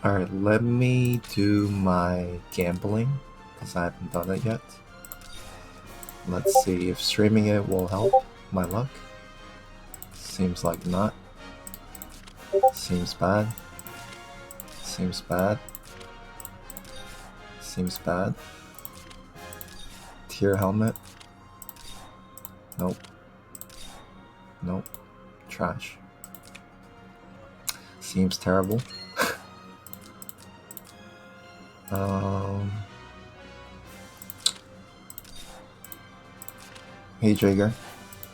Alright, let me do my gambling, because I haven't done it yet. Let's see if streaming it will help my luck. Seems like not. Seems bad. Seems bad. Seems bad. Tier helmet. Nope. Nope. Trash. Seems terrible. Hey Jager,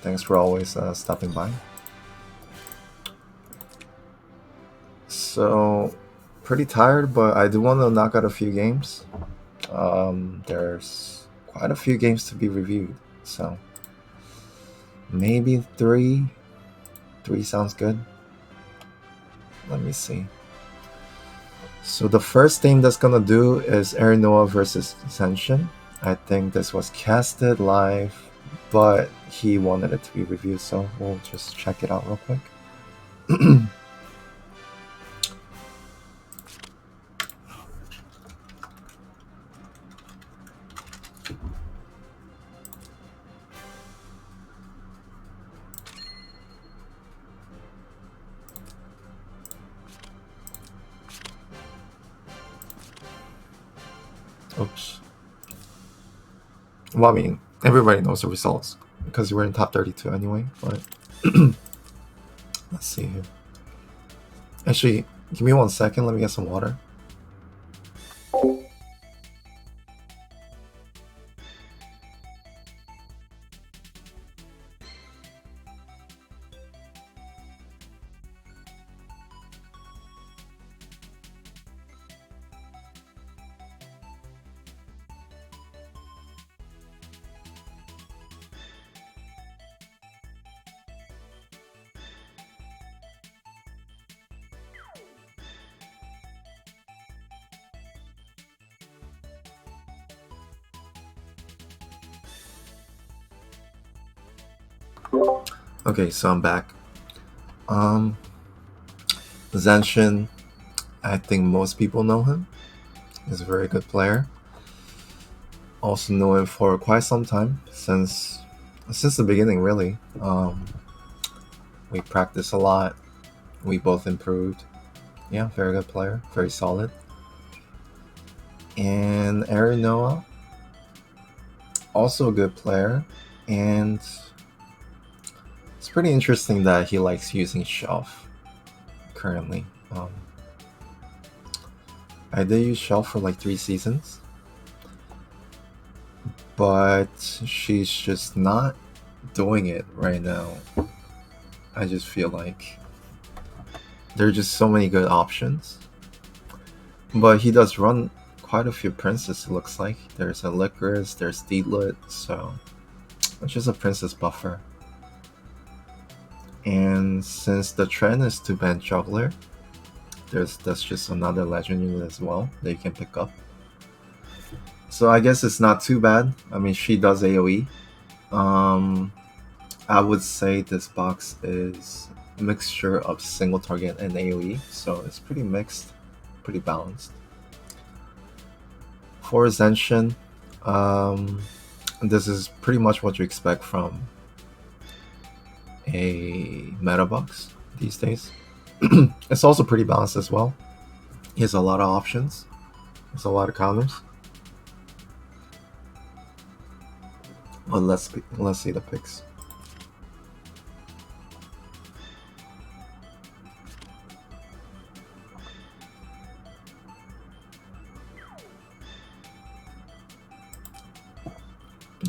thanks for always stopping by. So, pretty tired, but I do want to knock out a few games. There's quite a few games to be reviewed, so maybe three. Three sounds good. Let me see. So the first game that's gonna do is Aerinoa versus Zansin. I think this was casted live, but he wanted it to be reviewed, so we'll just check it out real quick. Oops. Well, I mean, everybody knows the results because you were in top 32 anyway, but let's see here. Actually, give me 1 second, let me get some water. Okay, so I'm back. Zansin, I think most people know him. He's a very good player. Also know him for quite some time, since the beginning, really. We practiced a lot. We both improved. Yeah, very good player, very solid. And Aerinoa, also a good player, and it's pretty interesting that he likes using Shelf currently. I did use Shelf for like 3 seasons, but she's just not doing it right now. I just feel like there are just so many good options. But he does run quite a few princes, it looks like. There's a Licorice, there's Deedlit, so it's just a princess buffer. And since the trend is to ban Juggler, that's just another legend unit as well that you can pick up. So I guess it's not too bad. I mean, she does AoE. I would say this box is a mixture of single target and AoE, so it's pretty mixed, pretty balanced. For Zansin, this is pretty much what you expect from a meta box these days. It's also pretty balanced as well. He has a lot of options. There's a lot of counters. But let's see the picks.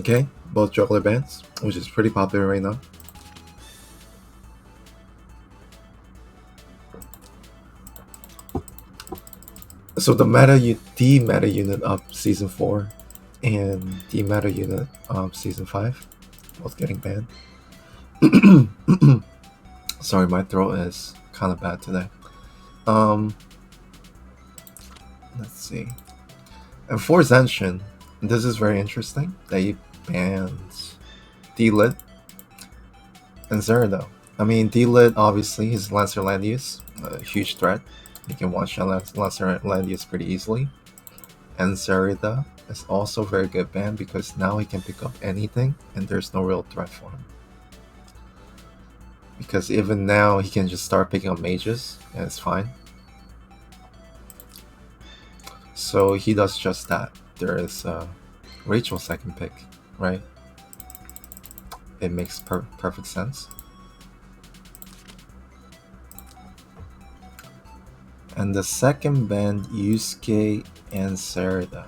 Okay, both Juggler bands, which is pretty popular right now. So the meta unit of season 4 and the meta unit of season 5, both getting banned. Sorry, my throat is kind of bad today. Let's see. And for Zansin, this is very interesting. They banned Deedlit and Zerdo. I mean, Deedlit, obviously, his Lancer land use, a huge threat. You can one-shot Lancelandius pretty easily. And Zerida is also very good ban because now he can pick up anything and there's no real threat for him. Because even now he can just start picking up mages and it's fine. So he does just that. There is Rachel's second pick, right? It makes perfect sense. And the second band, Yusuke and Zerida.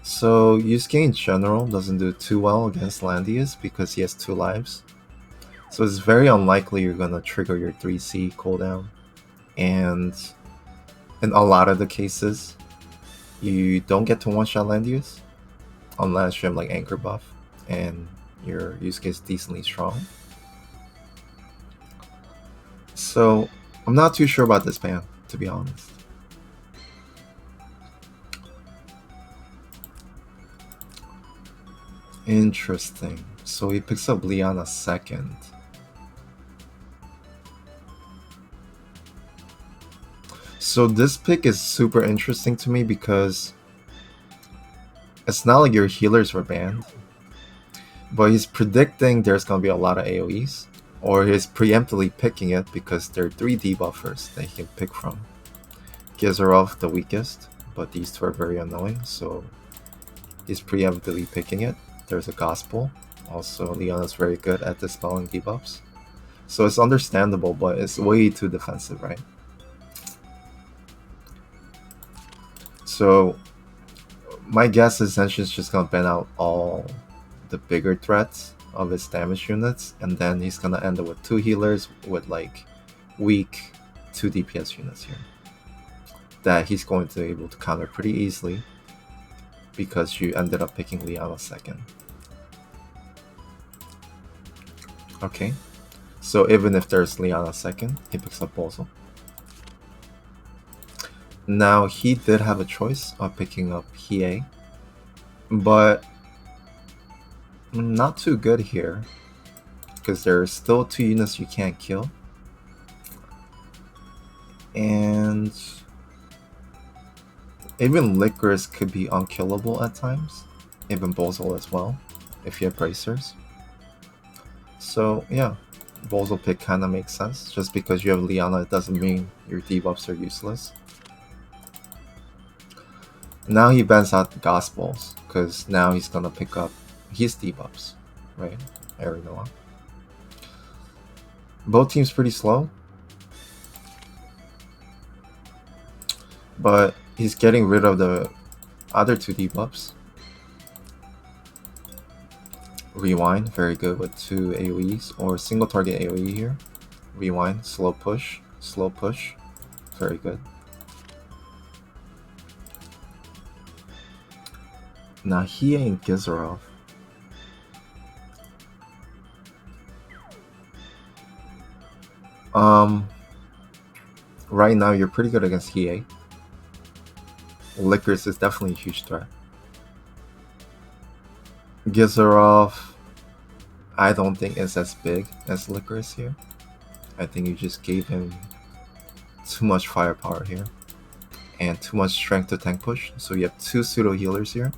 So Yusuke in general doesn't do too well against Landius because he has 2 lives. So it's very unlikely you're gonna trigger your 3C cooldown. And in a lot of the cases, you don't get to one-shot Landius unless you have like Anchor buff and your Yusuke is decently strong. So I'm not too sure about this ban, to be honest. Interesting. So he picks up Liana second. So this pick is super interesting to me because it's not like your healers were banned, but he's predicting there's gonna be a lot of AoEs, or he's preemptively picking it because there are 3 debuffers that he can pick from. Gizarov the weakest, but these 2 are very annoying, so he's preemptively picking it. There's a Gospel. Also, Liana's very good at dispelling debuffs. So it's understandable, but it's way too defensive, right? So my guess is Zanshin's just gonna ban out all the bigger threats of his damage units, and then he's gonna end up with 2 healers with like weak 2 DPS units here that he's going to be able to counter pretty easily because you ended up picking Liana second. Okay, so even if there's Liana second, he picks up Bozo. Now he did have a choice of picking up Hiei, but not too good here because there are still 2 units you can't kill, and even Licorice could be unkillable at times, even Bozo as well, if you have bracers. So yeah, Bozo pick kind of makes sense. Just because you have Liana, it doesn't mean your debuffs are useless. Now he bans out the Gospels, because now he's gonna pick up his debuffs, right? Aerinoa. Both teams pretty slow, but he's getting rid of the other 2 debuffs. Rewind, very good with 2 AoEs, or single target AoE here. Rewind, slow push, very good. Now he ain't Gizarov. Right now you're pretty good against Hiei. Licorice is definitely a huge threat. Gizarov, I don't think is as big as Licorice here. I think you just gave him too much firepower here and too much strength to tank push. So you have 2 pseudo healers here,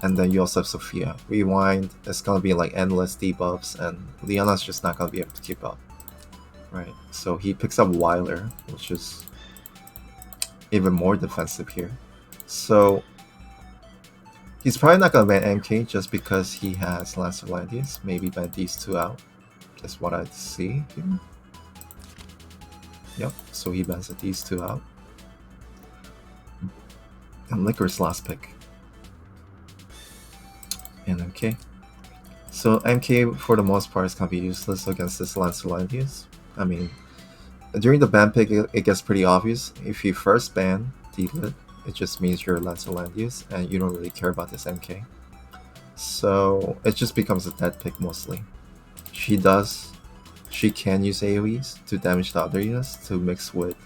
and then you also have Sophia. Rewind, it's gonna be like endless debuffs, and Liana's just not gonna be able to keep up. Right, so he picks up Weiler, which is even more defensive here. So he's probably not gonna ban MK just because he has Lancelandius. Maybe ban these 2 out. That's what I see here. Yep, so he bans these 2 out. And Licorice last pick. And MK. So MK for the most part is gonna be useless against this Lancelandius. I mean, during the ban pick, it gets pretty obvious. If you first ban D-Lit, it just means you're Lancelandius and you don't really care about this MK. So it just becomes a dead pick mostly. She can use AoEs to damage the other units to mix with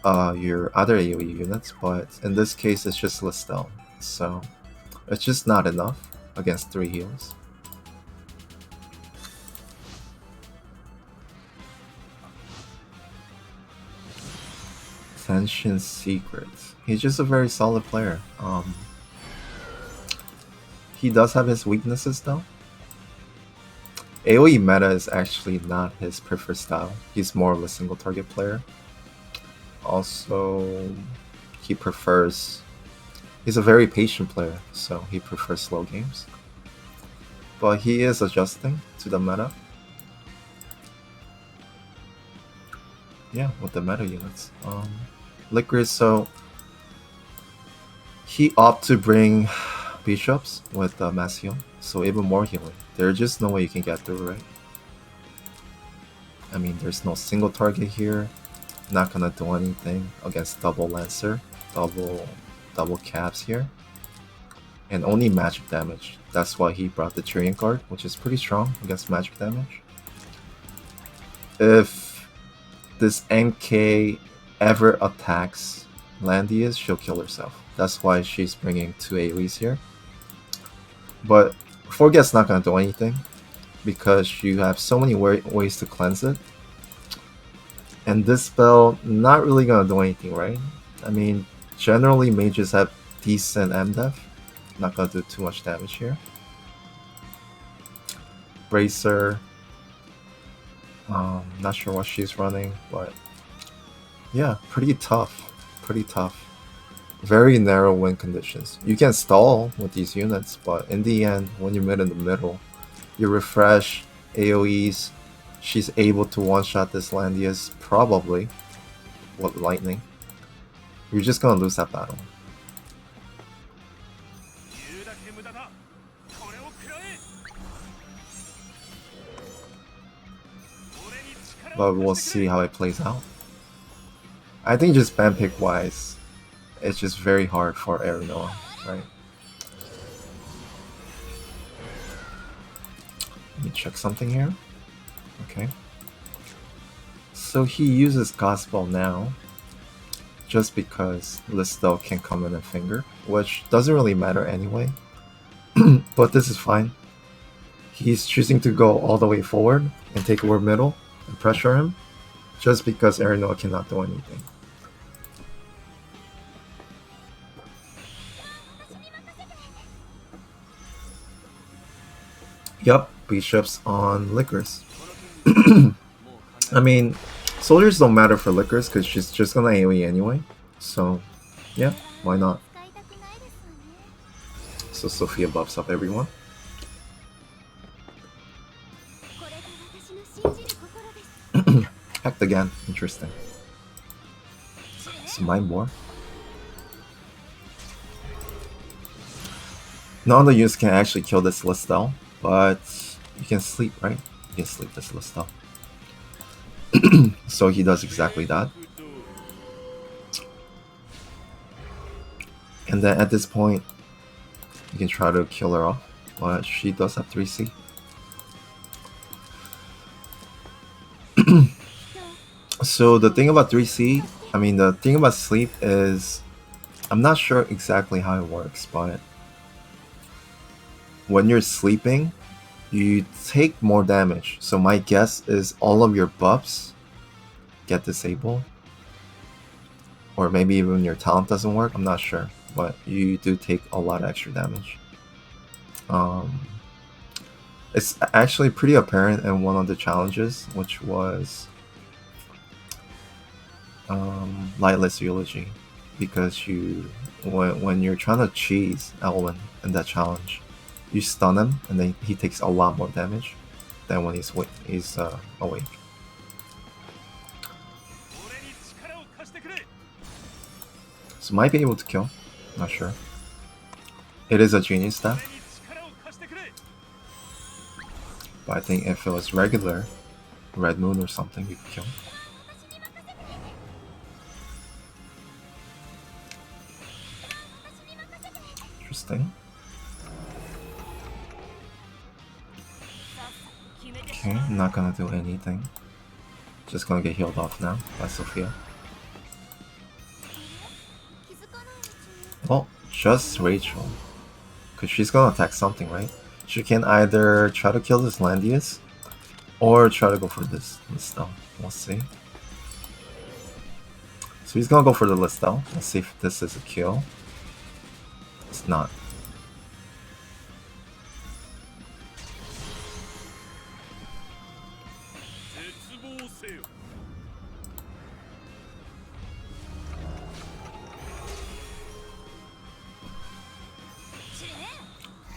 your other AoE units, but in this case it's just Listel. So it's just not enough against 3 heals. Kenshin's secret. He's just a very solid player. He does have his weaknesses though. AoE meta is actually not his preferred style. He's more of a single target player. Also, he's a very patient player, so he prefers slow games. But he is adjusting to the meta. Yeah, with the meta units. Licorice, so he opted to bring bishops with mass heal, so even more healing. There's just no way you can get through, right? I mean, there's no single target here. Not gonna do anything against double Lancer, double caps here, and only magic damage. That's why he brought the Tyrian card, which is pretty strong against magic damage. If this MK ever attacks Landius, she'll kill herself. That's why she's bringing 2 AoEs here. But Forget's not gonna do anything because you have so many ways to cleanse it. And this spell, not really gonna do anything, right? I mean, generally mages have decent MDef. Not gonna do too much damage here. Bracer. Not sure what she's running, but yeah, pretty tough. Pretty tough. Very narrow win conditions. You can stall with these units, but in the end, when you're in the middle, you refresh AoEs. She's able to one-shot this Landius, probably, with lightning. You're just gonna lose that battle. But we'll see how it plays out. I think just ban pick wise, it's just very hard for Aerinoa, right? Let me check something here. Okay. So he uses Gospel now, just because Listo can come in and finger, which doesn't really matter anyway. But this is fine. He's choosing to go all the way forward and take over middle and pressure him, just because Aerinoa cannot do anything. Yup, bishops on Licorice. I mean, soldiers don't matter for Licorice because she's just gonna AoE anyway. So, yeah, why not? So Sophia buffs up everyone. Hacked again, interesting. It's Mind War. None of the units can actually kill this Listel, but you can sleep, right? You can sleep this Listel. So he does exactly that. And then at this point, you can try to kill her off, but she does have 3C. So the thing about 3C, I mean the thing about sleep is, I'm not sure exactly how it works, but when you're sleeping, you take more damage. So my guess is all of your buffs get disabled. Or maybe even your talent doesn't work, I'm not sure. But you do take a lot of extra damage. It's actually pretty apparent in one of the challenges, which was Lightless Eulogy. Because you, when you're trying to cheese Elwyn in that challenge, you stun him and then he takes a lot more damage than when he's awake. So might be able to kill, not sure. It is a genius staff. But I think if it was regular Red Moon or something, you could kill. Interesting. Okay, I'm not gonna do anything. Just gonna get healed off now by Sophia. Well, just Rachel. Because she's gonna attack something, right? She can either try to kill this Landius, or try to go for this stuff. We'll see. So he's gonna go for the Listel. Let's see if this is a kill. It's not.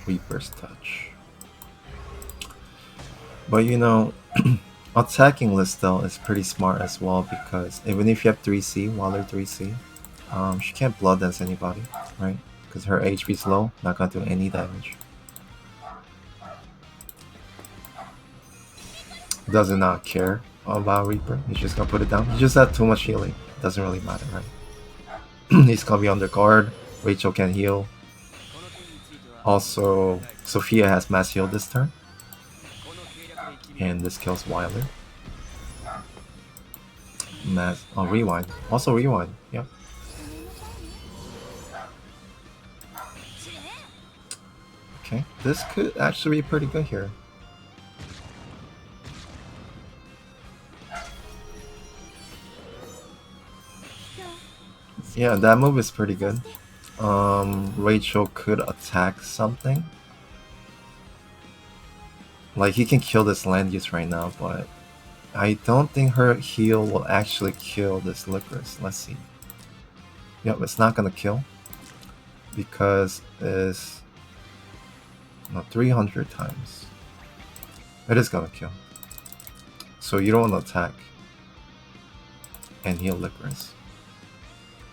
Reaper's Touch. But you know, attacking Listel is pretty smart as well, because even if you have 3C, while they're 3C, she can't blood dance anybody, right? Because her HP is low, not gonna do any damage. Does not care about Reaper, he's just gonna put it down. He just had too much healing, doesn't really matter, right? He's gonna be under guard, Rachel can heal. Also, Sophia has mass heal this turn. And this kills Wilder. Mass, oh, rewind. Also rewind, yep. Okay, this could actually be pretty good here. Yeah, that move is pretty good. Rachel could attack something. Like, he can kill this land use right now, but I don't think her heal will actually kill this Licorice. Let's see. Yep, it's not gonna kill. Because it's... no, 300 times. It is gonna kill. So you don't want to attack and heal Licorice.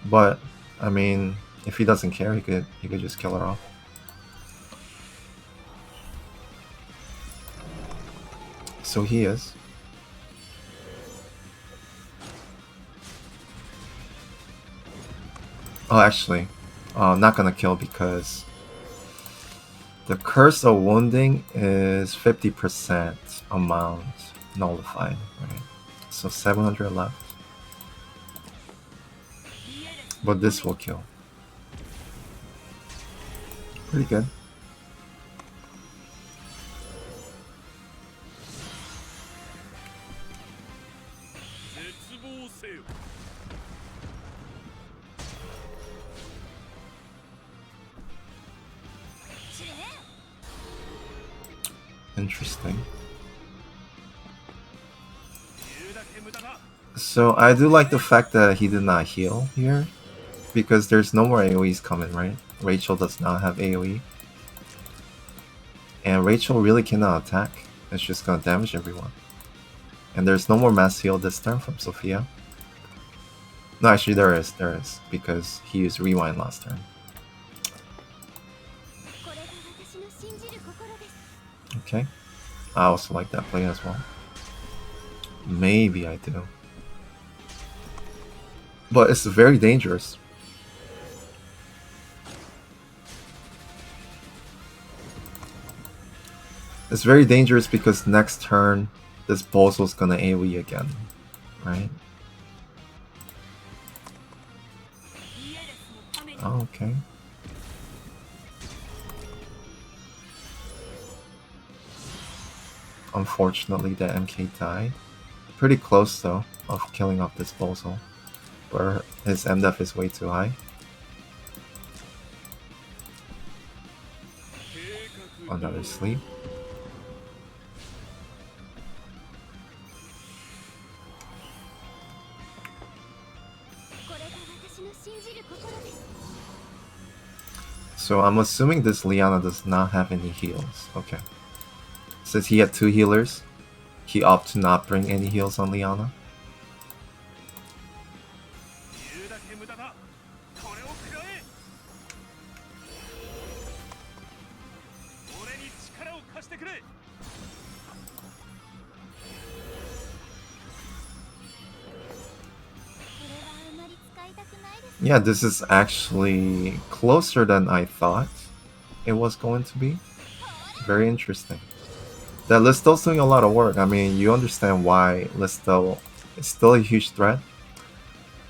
But, I mean, if he doesn't care, he could just kill her off. So he is. Oh, actually, not gonna kill because the Curse of Wounding is 50% amount nullified, right? So 700 left. But this will kill. Pretty good. Interesting. So I do like the fact that he did not heal here, because there's no more AoEs coming, right? Rachel does not have AoE. And Rachel really cannot attack. It's just gonna damage everyone. And there's no more mass heal this turn from Sophia. No, actually there is, because he used rewind last turn. Okay. I also like that play as well. Maybe I do. But it's very dangerous. It's very dangerous because next turn this Bozo's gonna AoE again, right? Oh, okay. Unfortunately, the MK died. Pretty close though of killing off this Bozo, but his MDef is way too high. Another sleep. So I'm assuming this Liana does not have any heals. Okay. Since he had 2 healers, he opted to not bring any heals on Liana. Yeah, this is actually closer than I thought it was going to be. Very interesting. That Listel's doing a lot of work. I mean, you understand why Listel is still a huge threat.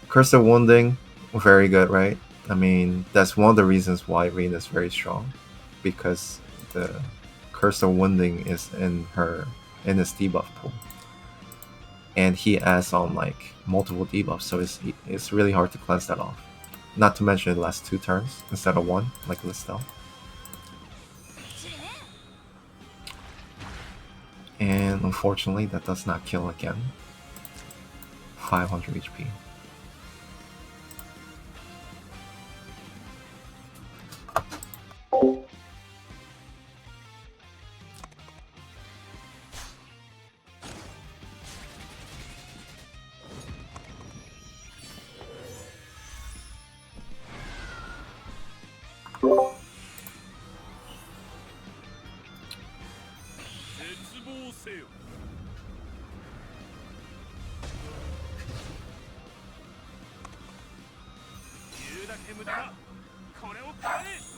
Curse of Wounding, very good, right? I mean, that's one of the reasons why Reen is very strong. Because the Curse of Wounding is in his debuff pool. and he adds on like multiple debuffs, so it's really hard to cleanse that off. Not to mention it lasts 2 turns instead of 1, like Listel. And unfortunately, that does not kill again. 500 HP.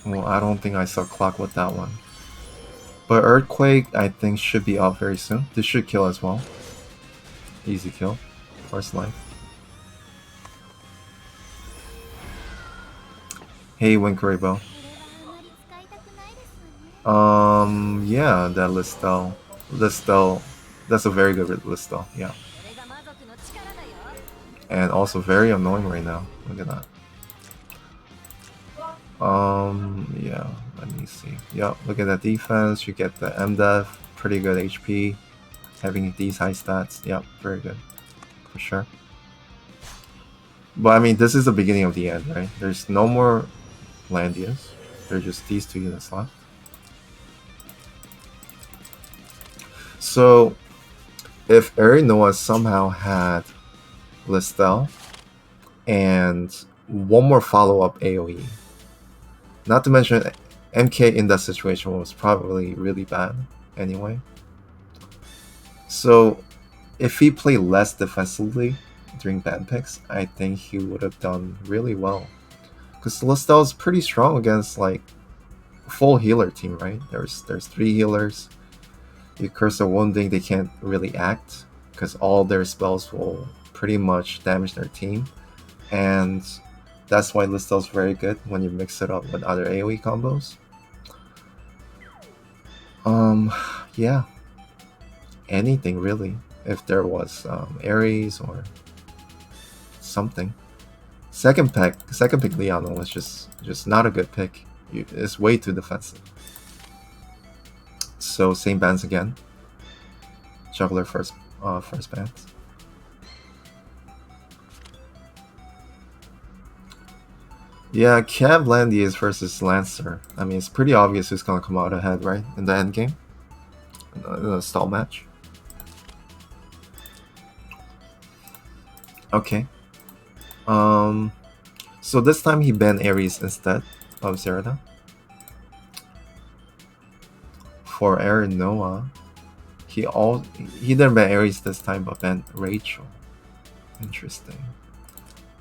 Well, I don't think I saw clock with that one. But Earthquake, I think, should be up very soon. This should kill as well. Easy kill. First life. Hey, Winkeribo. Yeah, that Listel. Listel. That's a very good Listel, yeah. And also very annoying right now. Look at that. Yeah, let me see. Yep, look at that defense. You get the MDef, pretty good HP. Having these high stats, yep, very good. For sure. But I mean, this is the beginning of the end, right? There's no more Landias. There's just these 2 units left. So, if Aerinoa somehow had Listel and one more follow-up AoE, not to mention MK in that situation was probably really bad anyway. So, if he played less defensively during ban picks, I think he would have done really well. Because Listel is pretty strong against like full healer team, right? There's 3 healers. You curse a wounding, they can't really act because all their spells will pretty much damage their team, and that's why Listel's very good when you mix it up with other AoE combos. Yeah, anything really. If there was Ares or something. Second pick Liano was just not a good pick. It's way too defensive. So same bands again. Juggler first bands. Yeah, Cav Landias versus Lancer. I mean, it's pretty obvious who's gonna come out ahead, right? In the end game, in a stall match. Okay. So this time he banned Ares instead of Zerda. For Aerinoa, he didn't ban Ares this time, but banned Rachel. Interesting.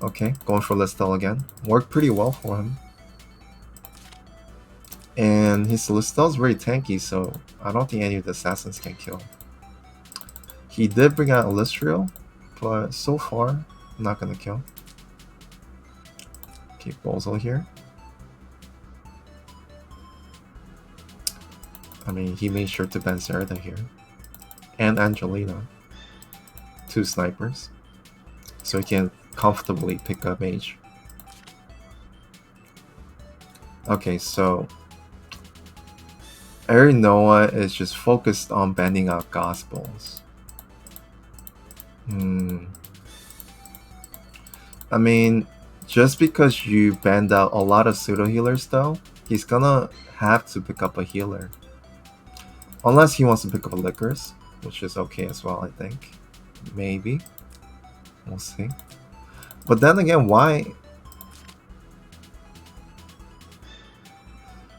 Okay, going for Listel again. Worked pretty well for him. And his Listel's very tanky, so I don't think any of the assassins can kill. He did bring out Elistriel, but so far, not gonna kill. Okay, Bozo here. I mean, he made sure to ban Zerda here. And Angelina. 2 snipers. So he can comfortably pick up mage. Okay, so Aerinoa is just focused on banning out Gospels. I mean, just because you banned out a lot of pseudo healers though, he's gonna have to pick up a healer. Unless he wants to pick up a Lickers, which is okay as well, I think. Maybe. We'll see. But then again, why?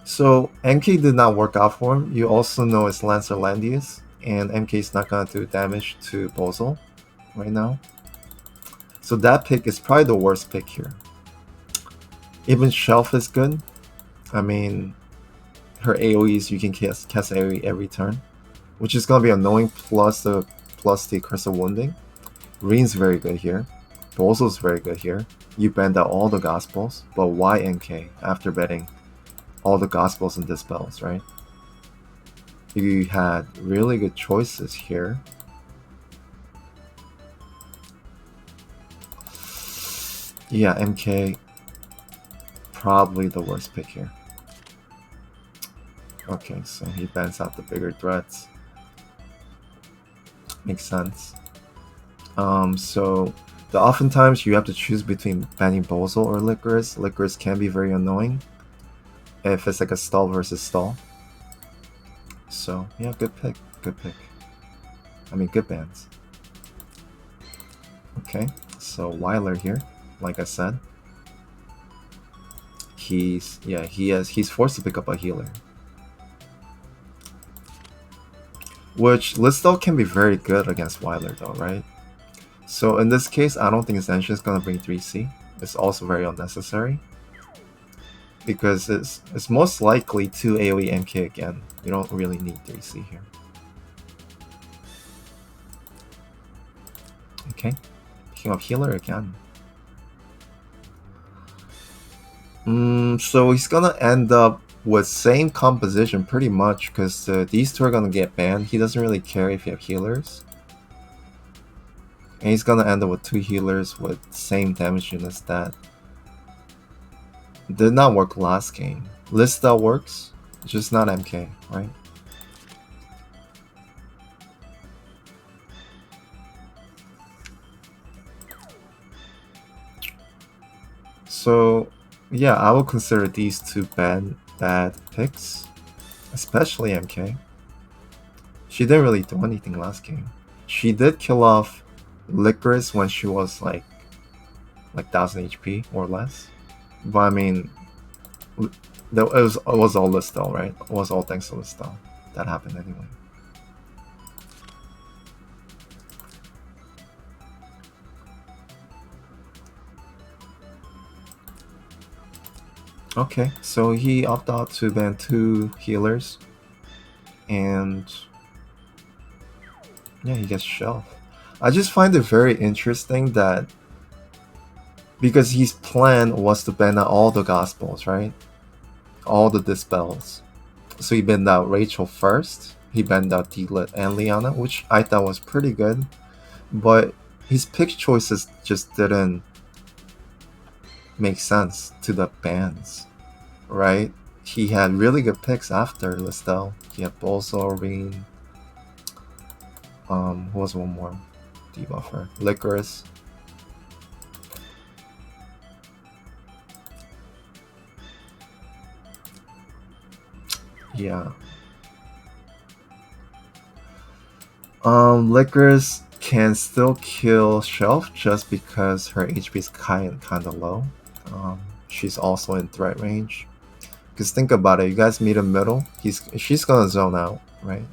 So MK did not work out for him. You also know it's Lancer Landius, and MK is not gonna do damage to Bozo right now. So that pick is probably the worst pick here. Even Shelf is good. I mean, her AoEs, you can cast AoE every turn, which is gonna be annoying. Plus the Curse of Wounding. Reen's very good here. Bozo's very good here. You banned out all the Gospels, but why NK after betting all the Gospels and Dispels, right? You had really good choices here. Yeah, MK probably the worst pick here. Okay, so he bans out the bigger threats. Makes sense. So oftentimes you have to choose between banning Bozo or Licorice. Licorice can be very annoying if it's like a stall versus stall. So yeah, good pick. Good pick. I mean, good bans. Okay, so Weiler here, like I said, he's forced to pick up a healer, which Listel can be very good against Weiler though, right? So in this case, I don't think Zansin is gonna bring 3C. It's also very unnecessary because it's most likely 2 AoE MK again. You don't really need 3C here. Okay, picking up healer again. So he's gonna end up with same composition pretty much because these two are gonna get banned. He doesn't really care if you have healers. And he's gonna end up with 2 healers with same damage units that did not work last game. Lista works, just not MK, right? So yeah, I will consider these two bad picks, especially MK. She didn't really do anything last game. She did kill off Licorice when she was like 1000 HP or less. But I mean, it was all Listel, right? It was all thanks to Listel. That happened anyway. Okay, so he opted out to ban 2 healers. And yeah, he gets shelved. I just find it very interesting that because his plan was to ban out all the gospels, right? All the dispels. So he banned out Rachel first. He banned out Deedlit and Liana, which I thought was pretty good. But his pick choices just didn't make sense to the bans, right? He had really good picks after Listel. He had Bolso, Reen. Who was one more debuffer? Licorice. Yeah. Licorice can still kill Shelf just because her HP is kind of low. She's also in threat range. Because think about it, you guys meet in middle, she's gonna zone out, right?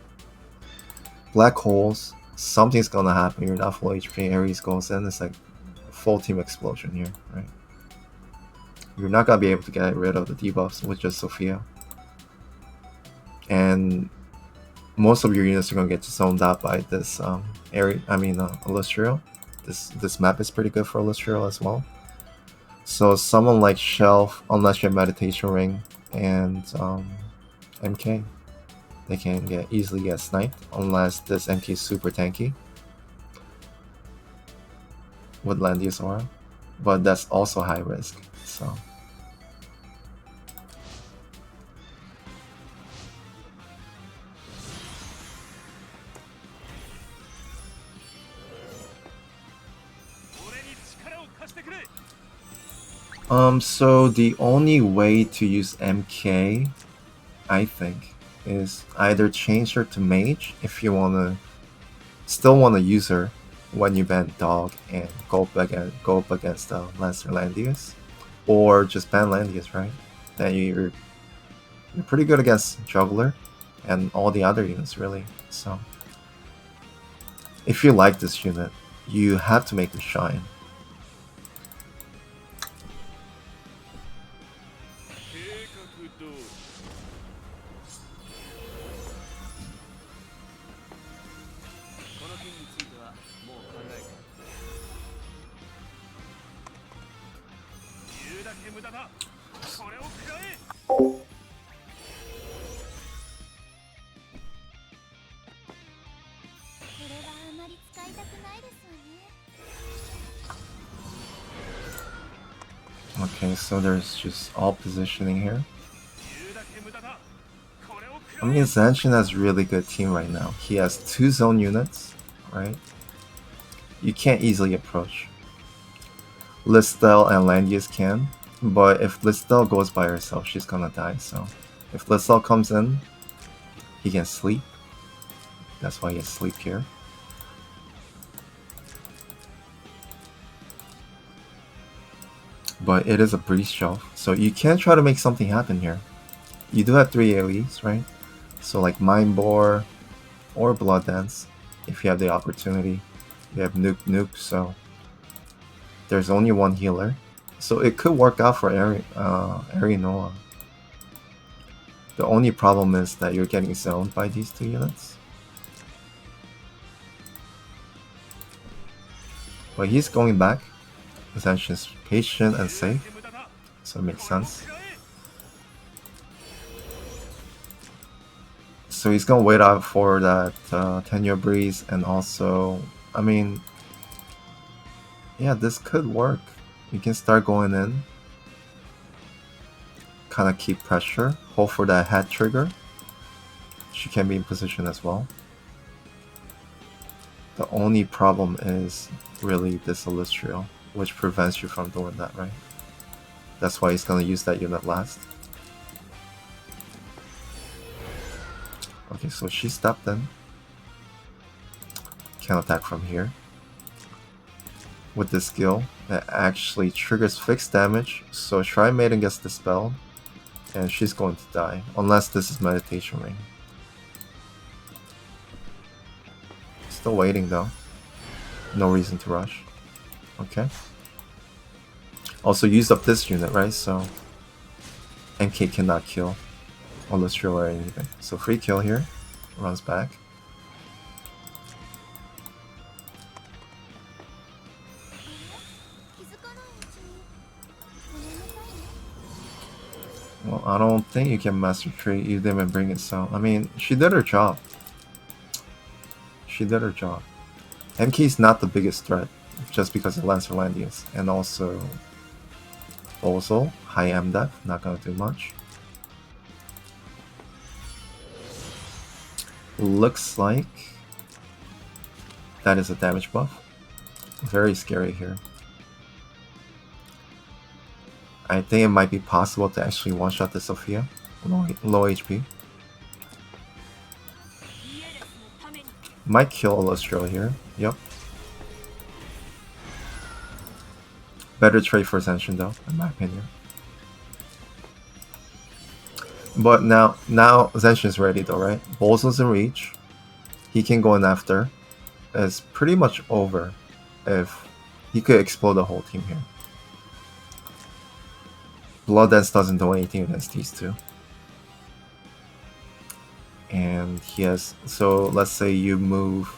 Black holes, something's gonna happen, you're not full HP, Ares goes in, it's like a full team explosion here, right? You're not gonna be able to get rid of the debuffs with just Sophia. And most of your units are gonna get zoned out by this Illustrio. This map is pretty good for Illustrio as well. So someone like Shelf, unless you have Meditation Ring and MK, they can easily get sniped unless this MK is super tanky with Landius Aura. But that's also high risk, so. So the only way to use MK, I think, is either change her to Mage if you still wanna use her when you ban Dog and go up against Lancer Landius, or just ban Landius, right? Then you're pretty good against Juggler and all the other units, really. So if you like this unit, you have to make her shine. Okay, so there's just all positioning here. I mean, Zansin has really good team right now. He has 2 zone units, right? You can't easily approach. Listel and Landius can, but if Listel goes by herself, she's gonna die, so... If Listel comes in, he can sleep. That's why he has sleep here. But it is a breeze shelf, so you can try to make something happen here. You do have 3 AoEs, right? So like Mind Bore or Blood Dance, if you have the opportunity. You have Nuke, so there's only 1 healer. So it could work out for Aerinoa. The only problem is that you're getting zoned by these 2 units. But he's going back. Zansin's patient and safe, so it makes sense. So he's gonna wait out for that 10-year breeze, and also, I mean, yeah, this could work. You can start going in, kind of keep pressure, hope for that head trigger. She can be in position as well. The only problem is really this Illustrial, which prevents you from doing that, right? That's why he's gonna use that unit last. Okay, so she stepped in. Can attack from here. With this skill, it actually triggers fixed damage, so Tri-Maiden gets dispelled, and she's going to die, unless this is Meditation Ring. Still waiting though. No reason to rush. Okay. Also used up this unit, right? So NK cannot kill Illustrial or anything. So free kill here. Runs back. Well, I don't think you can Master Tree. You didn't bring it, so... I mean, she did her job. She did her job. MK is not the biggest threat, just because of Lancer Landius. And also... Also, high MDEF, not gonna do much. Looks like... that is a damage buff. Very scary here. I think it might be possible to actually one-shot the Sophia. Low HP. Might kill Illustrial here. Yep. Better trade for Zansin though, in my opinion. But now Zansin's ready though, right? Bolzo's in reach. He can go in after. It's pretty much over if he could explode the whole team here. Blood Dance doesn't do anything against these 2. And he has... so let's say you move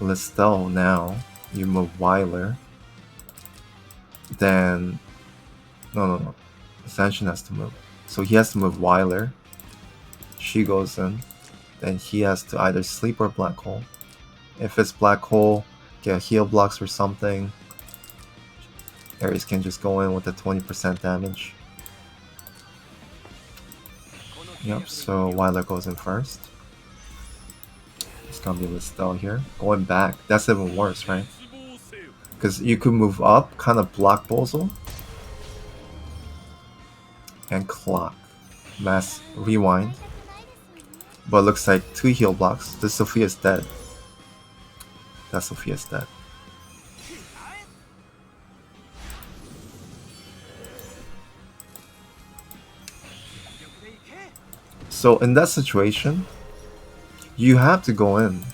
Listel now. You move Weiler. Then... No. Zansin has to move. So he has to move Weiler. She goes in. Then he has to either sleep or Black Hole. If it's Black Hole, get heal blocks or something. Ares can just go in with the 20% damage. Yep, so Weiler goes in first. It's gonna be Listel here. Going back, that's even worse, right? Because you could move up, kind of block Bozo. And clock. Mass rewind. But looks like 2 heal blocks. This Sophia's dead. That Sophia's dead. So in that situation, you have to go in.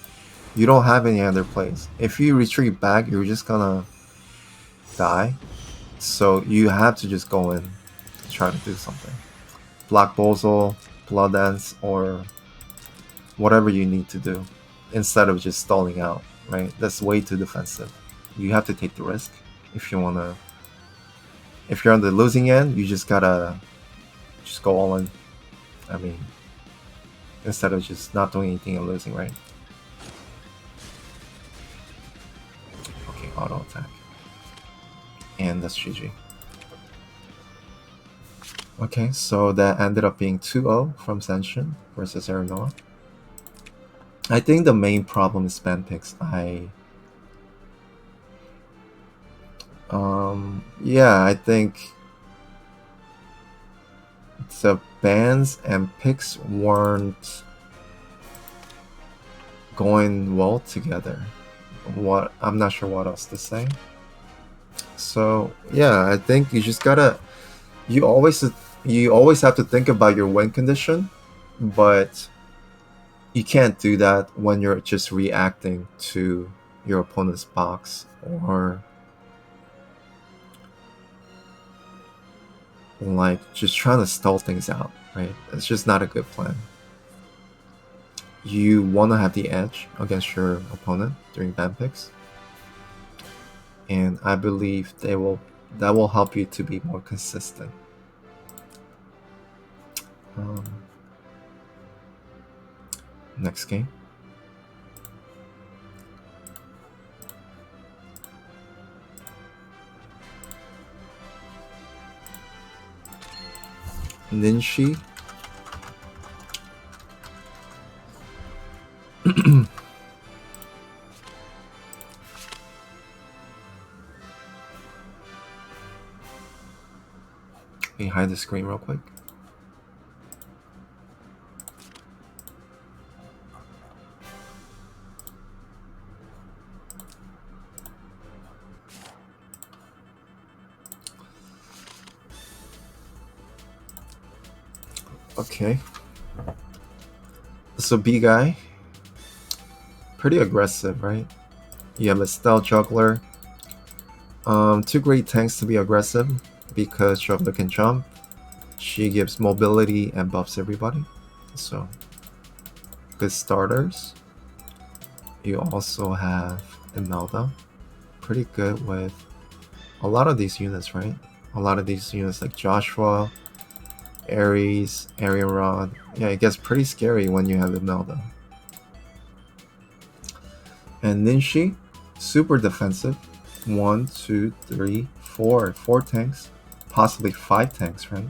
You don't have any other plays. If you retreat back, you're just gonna die. So you have to just go in to try to do something. Block Bozo, Blood Dance, or whatever you need to do. Instead of just stalling out, right? That's way too defensive. You have to take the risk if you wanna... if you're on the losing end, you just gotta just go all in. I mean, instead of just not doing anything and losing, right? Okay, auto attack. And that's GG. Okay, so that ended up being 2-0 from Zansin versus Aerinoa. I think the main problem is ban picks. Yeah, I think the bans and picks weren't going well together. I'm not sure what else to say. So yeah, I think you just gotta you always have to think about your win condition, but you can't do that when you're just reacting to your opponent's box or like just trying to stall things out, right? It's just not a good plan. You want to have the edge against your opponent during ban picks, and I believe that will help you to be more consistent. Next game. Ninshi. Let me hide the screen real quick. Okay. So Bguy, pretty aggressive, right? You have a stealth juggler. Two great tanks to be aggressive because juggler can jump. She gives mobility and buffs everybody. So good starters. You also have Imelda, pretty good with a lot of these units, right? A lot of these units like Joshua, Ares, Aerinoa. Yeah, it gets pretty scary when you have Imelda. And Ninshi, super defensive. 1, 2, 3, 4. 4 tanks. Possibly 5 tanks, right?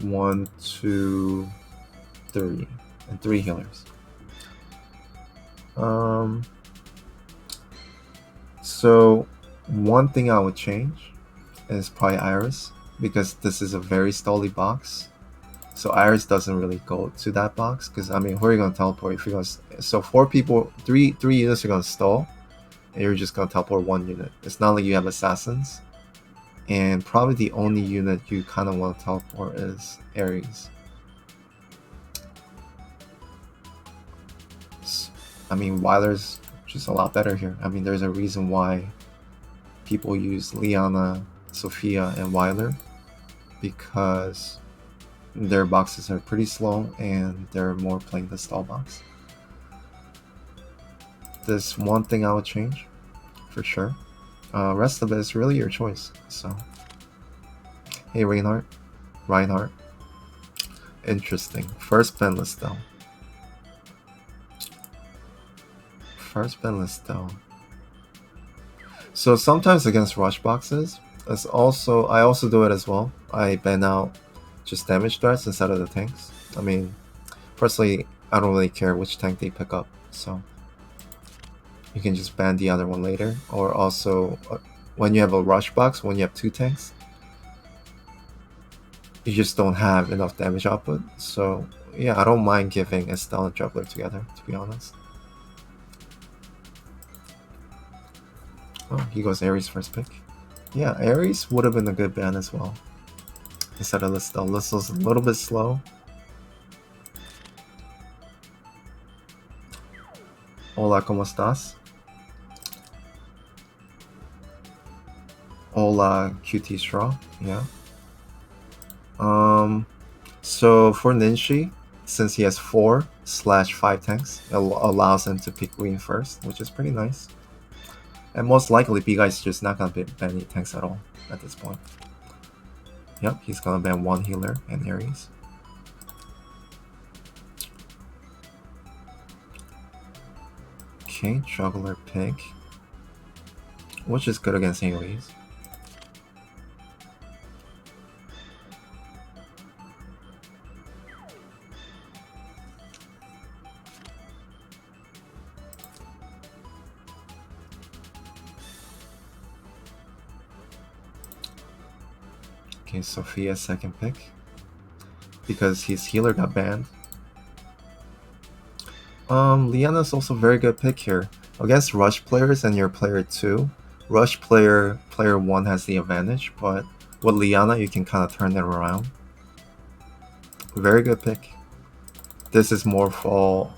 1, 2, 3. And 3 healers. So one thing I would change is probably Iris, because this is a very stally box. So Iris doesn't really go to that box, because I mean, who are you gonna teleport if you're gonna? So 4 people, three units are gonna stall, and you're just gonna teleport 1 unit. It's not like you have assassins, and probably the only unit you kind of want to teleport is Ares. I mean, Weiler's just a lot better here. I mean, there's a reason why people use Liana, Sophia, and Weiler, because their boxes are pretty slow and they're more playing the stall box. This one thing I would change, for sure. Rest of it is really your choice. So, hey Reinhardt. Interesting. First ban list though. So sometimes against rush boxes, I also do it as well. I ban out just damage threats instead of the tanks. I mean, personally, I don't really care which tank they pick up, so you can just ban the other one later. Or also, when you have a rush box, when you have 2 tanks, you just don't have enough damage output. So yeah, I don't mind giving Estelle and Juggler together, to be honest. Oh, he goes Ares first pick. Yeah, Ares would have been a good ban as well. Instead of Listel. Listel's a little bit slow. Hola, ¿cómo estás? Hola, QT Straw. Yeah. So for Ninshi, since he has 4/5 tanks, it allows him to pick green first, which is pretty nice. And most likely, Bguy's just not gonna ban any tanks at all at this point. Yep, he's gonna ban 1 healer and Ares. Okay, Juggler pick, which is good against AoEs. Okay, Sophia's second pick. Because his healer got banned. Liana's also a very good pick here. Against rush players and your player 2, rush player 1 has the advantage, but with Liana you can kind of turn it around. Very good pick. This is more for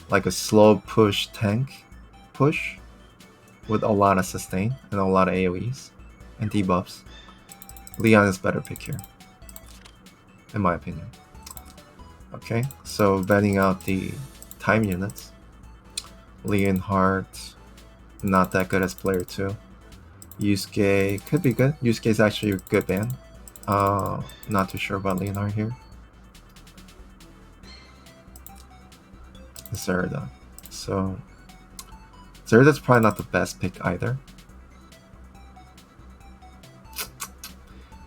like a slow push tank push with a lot of sustain and a lot of AoEs and debuffs. Leon is better pick here, in my opinion. Okay, so vetting out the time units. Leonhardt, not that good as player 2. Yusuke could be good. Yusuke is actually a good ban. Not too sure about Leonhardt here. Zerda. So Zerda's probably not the best pick either.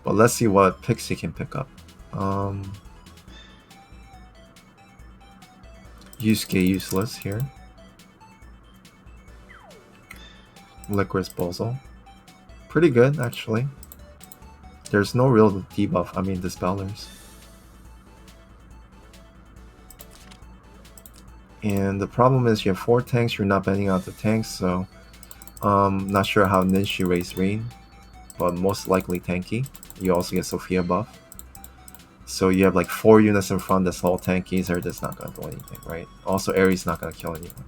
But let's see what picks he can pick up. Yusuke useless here. Licorice Bozo. Pretty good actually. There's no real debuff, I mean dispellers. And the problem is you have 4 tanks, you're not banning out the tanks, so not sure how Ninshi raised Rain, but most likely tanky. You also get Sophia buff. So you have like 4 units in front that's all tanky, Zerda's not gonna do anything, right? Also Ares not gonna kill anyone.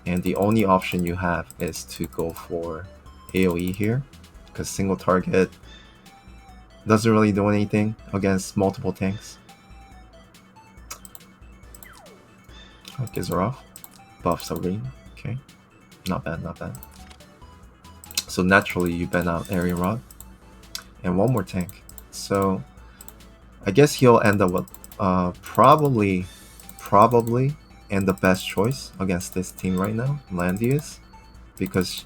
And the only option you have is to go for AoE here, because single target doesn't really do anything against multiple tanks. Gizaroff buffs Arene. Okay, not bad, not bad. So naturally you ban out Aerinoa and one more tank. So I guess he'll end up with probably and the best choice against this team right now, Landius, because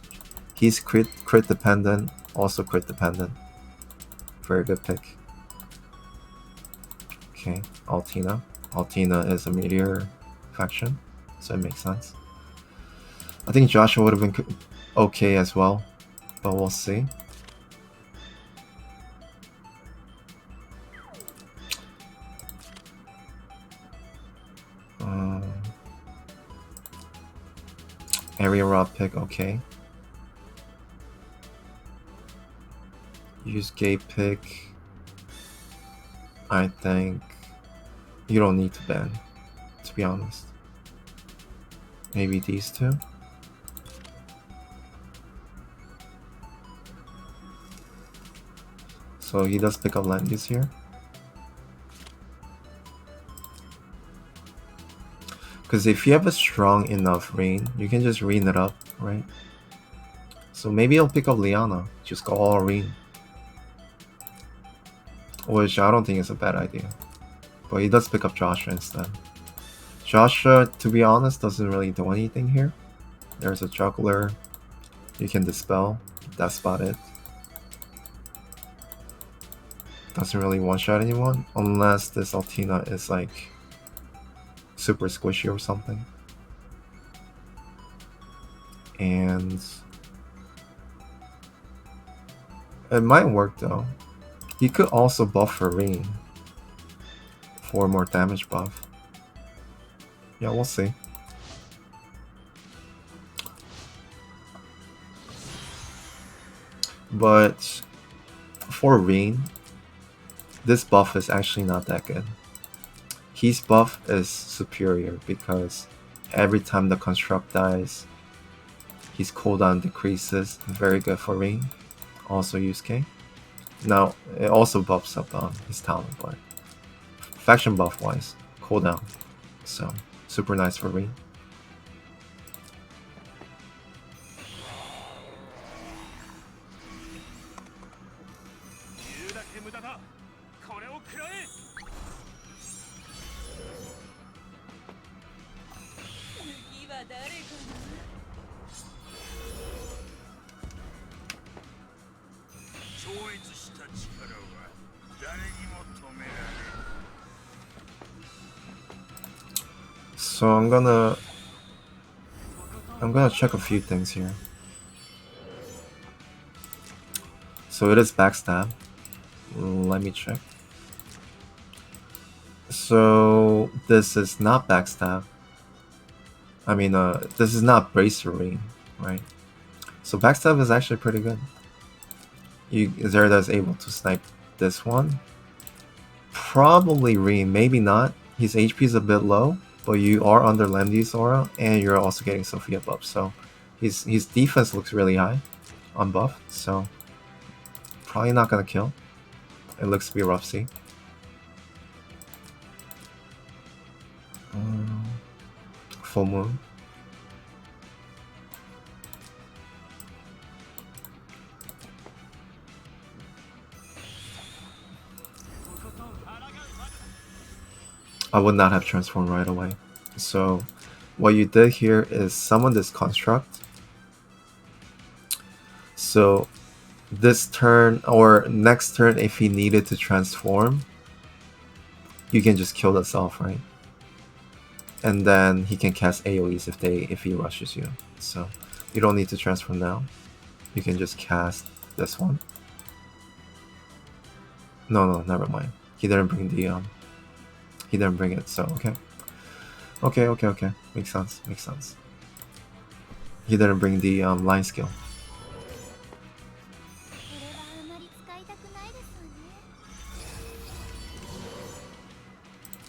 he's crit dependent, also crit dependent. Very good pick. Okay, Altina. Altina is a meteor faction, so it makes sense. I think Joshua would have been okay as well, but we'll see. Area Rob pick, okay. Use gate pick. I think you don't need to ban, to be honest. Maybe these two. So he does pick up Landis here. Because if you have a strong enough Rain, you can just Rain it up, right? So maybe I'll pick up Liana, just go all Rain. Which I don't think is a bad idea. But he does pick up Joshua instead. Joshua, to be honest, doesn't really do anything here. There's a juggler. You can dispel. That's about it. Doesn't really one-shot anyone. Unless this Altina is like super squishy or something. And it might work though. He could also buff for Rain for more damage buff. Yeah, we'll see. But for Rain, this buff is actually not that good. His buff is superior because every time the construct dies, his cooldown decreases. Very good for Rain. Also Yusuke. Now, it also buffs up his talent, but faction buff wise, cooldown. So, super nice for Rain. So I'm gonna check a few things here. So it is backstab. Let me check. So this is not backstab. I mean, this is not bracery, right? So backstab is actually pretty good. Zerda is able to snipe this one. Probably Reem, maybe not. His HP is a bit low, but you are under Lemdi's aura, and you're also getting Sophia buff, so his defense looks really high on buff, so probably not gonna kill. It looks to be rough C. Full moon. I would not have transformed right away. So what you did here is summon this construct. So this turn or next turn, if he needed to transform, you can just kill this off, right? And then he can cast AoEs if he rushes you. So you don't need to transform now. You can just cast this one. No, never mind. He didn't bring the he didn't bring it, so okay. Okay. Makes sense. He didn't bring the line skill.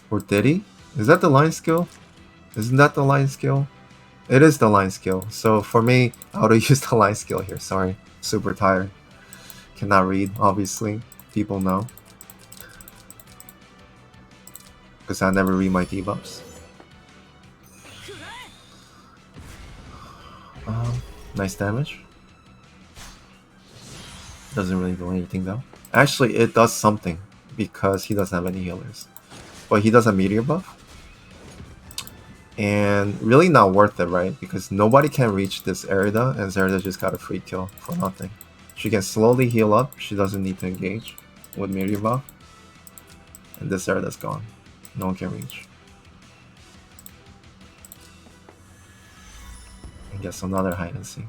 Or did he? Is that the line skill? Isn't that the line skill? It is the line skill. So for me, I would have used the line skill here. Sorry. Super tired. Cannot read, obviously. People know. Because I never read my debuffs. Nice damage. Doesn't really do anything though. Actually, it does something because he doesn't have any healers. But he does a meteor buff. And really not worth it, right? Because nobody can reach this Erida, and Zerda just got a free kill for nothing. She can slowly heal up. She doesn't need to engage with meteor buff. And this Erida's gone. No one can reach. I guess another hide and seek.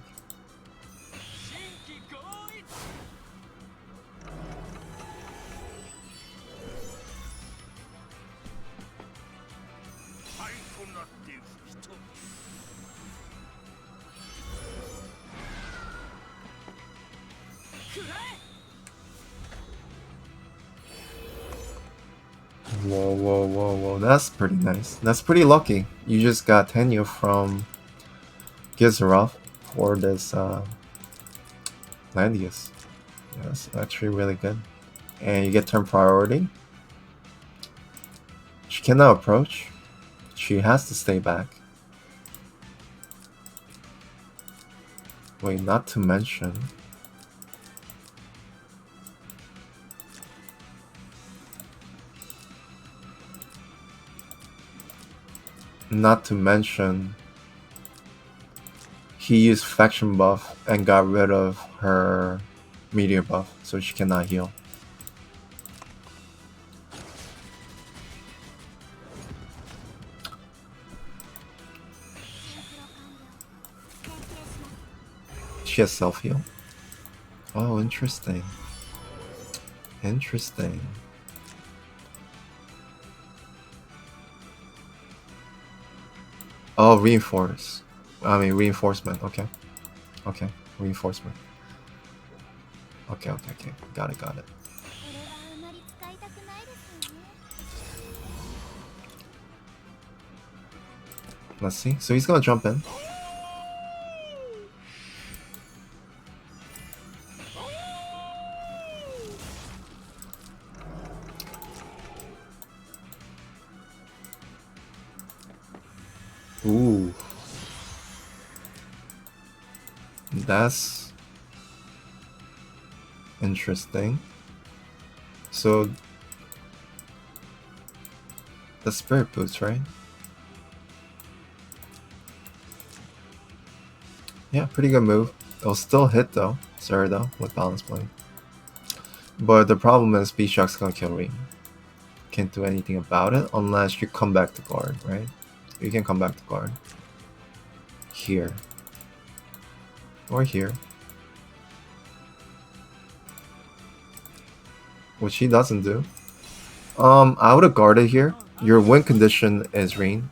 Whoa. That's pretty nice. That's pretty lucky. You just got tenure from Gizarov for this Landius. Yeah, that's actually really good. And you get turn priority. She cannot approach. She has to stay back. Wait, not to mention... he used faction buff and got rid of her meteor buff, so she cannot heal. She has self-heal. Oh, interesting. Oh, reinforcement. Okay. Reinforcement. Okay. Got it. Let's see. So he's gonna jump in. Ooh. That's interesting. So the spirit boots, right? Yeah, pretty good move. It'll still hit though, Zerda with balance blade. But the problem is B-Shock's gonna kill Reem. Can't do anything about it unless you come back to guard, right? You can come back to guard. Here. Or here. which he doesn't do. I would have guarded here. Your win condition is rain.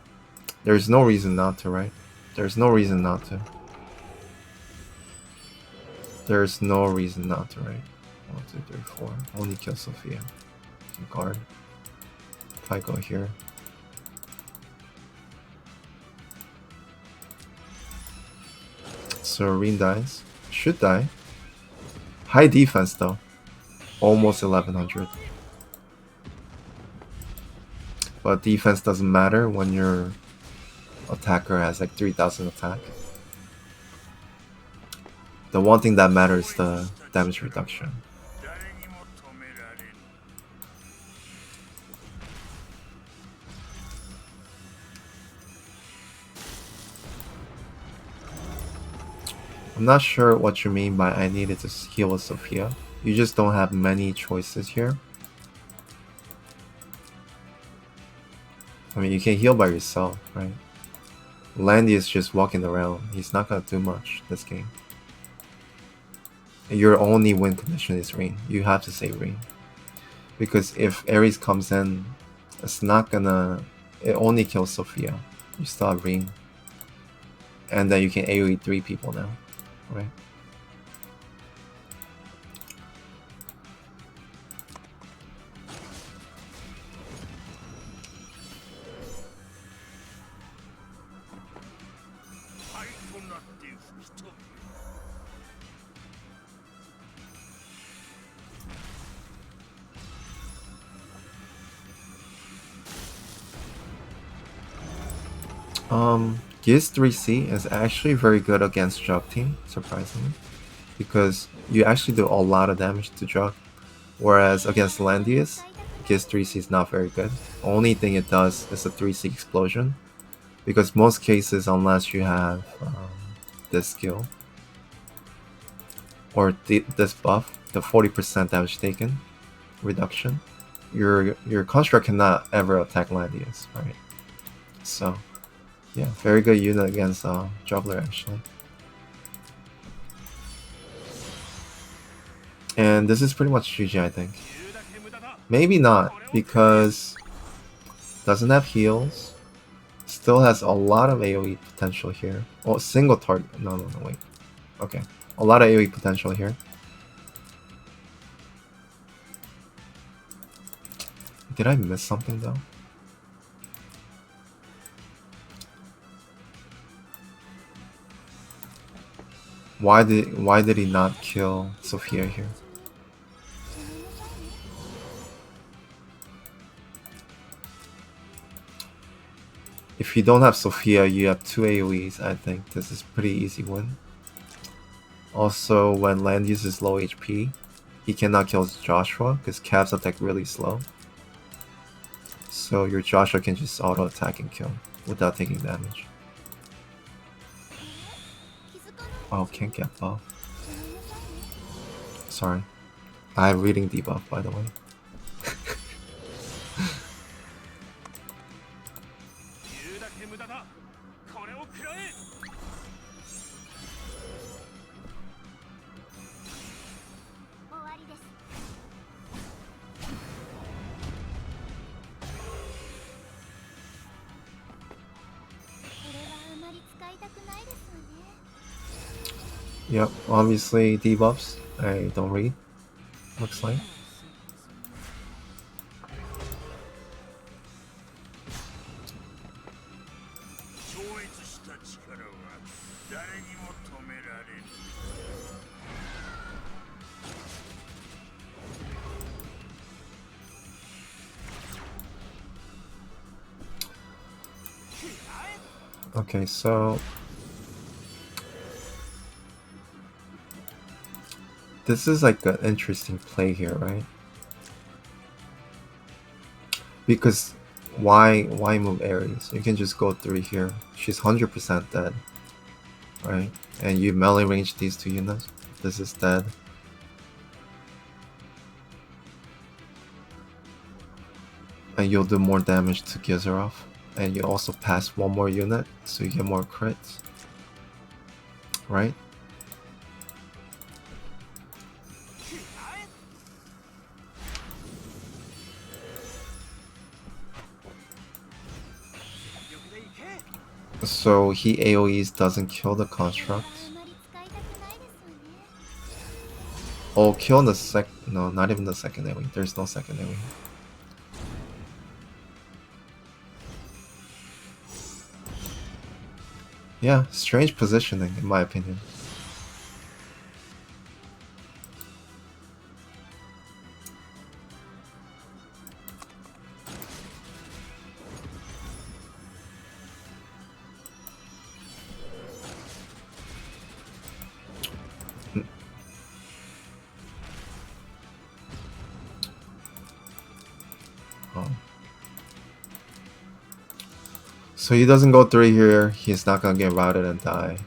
There's no reason not to, right? There's no reason not to. There's no reason not to, right? 1, 2, 3, 4. Only kill Sophia. Guard. If I go here. So Reen dies. Should die. High defense though. Almost 1100. But defense doesn't matter when your attacker has like 3000 attack. The one thing that matters is the damage reduction. I'm not sure what you mean by I needed to heal with Sophia. You just don't have many choices here. I mean, you can heal by yourself, right? Landy is just walking around. He's not gonna do much this game. Your only win condition is rain. You have to say rain. Because if Ares comes in, it's not gonna... It only kills Sophia. You still have rain. And then you can AoE 3 people now, right? Giz 3C is actually very good against Jug team, surprisingly. Because you actually do a lot of damage to Jug. Whereas against Landius, Giz 3C is not very good. Only thing it does is a 3C explosion. Because most cases, unless you have this skill, or this buff, the 40% damage taken reduction, your construct cannot ever attack Landius, right? So... yeah, very good unit against Juggler actually. And this is pretty much GG, I think. Maybe not, because doesn't have heals. Still has a lot of AoE potential here. Oh, single target. No, wait. Okay. A lot of AoE potential here. Did I miss something though? Why did he not kill Sophia here? If you don't have Sophia, you have 2 AoEs. I think this is pretty easy win. Also, when Landius is low HP, he cannot kill Joshua because Cav's attack really slow. So your Joshua can just auto attack and kill without taking damage. Oh, can't get buff. Sorry. I have reading debuff, by the way. Yep, obviously debuffs. I don't read. Looks like. Okay, so this is like an interesting play here, right? Because why move Ares? You can just go 3 here. She's 100% dead, right? And you melee range these 2 units. This is dead. And you'll do more damage to Gizarov. And you also pass 1 more unit, so you get more crits. Right? So he AoEs doesn't kill the construct. Oh, kill the no, not even the second AoE. There's no second AoE. Yeah, strange positioning in my opinion. Oh. So he doesn't go 3 here, he's not gonna get routed and die.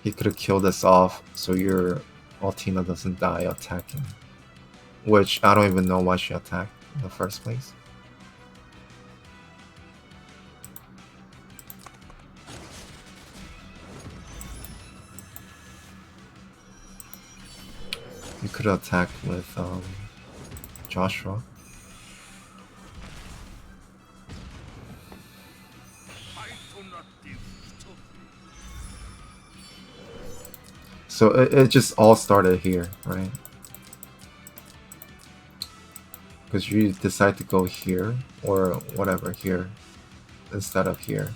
He could have killed this off so your Altina doesn't die attacking. Which I don't even know why she attacked in the first place. You could have attacked with Joshua. So it just all started here, right? Because you decide to go here, or whatever, here, instead of here.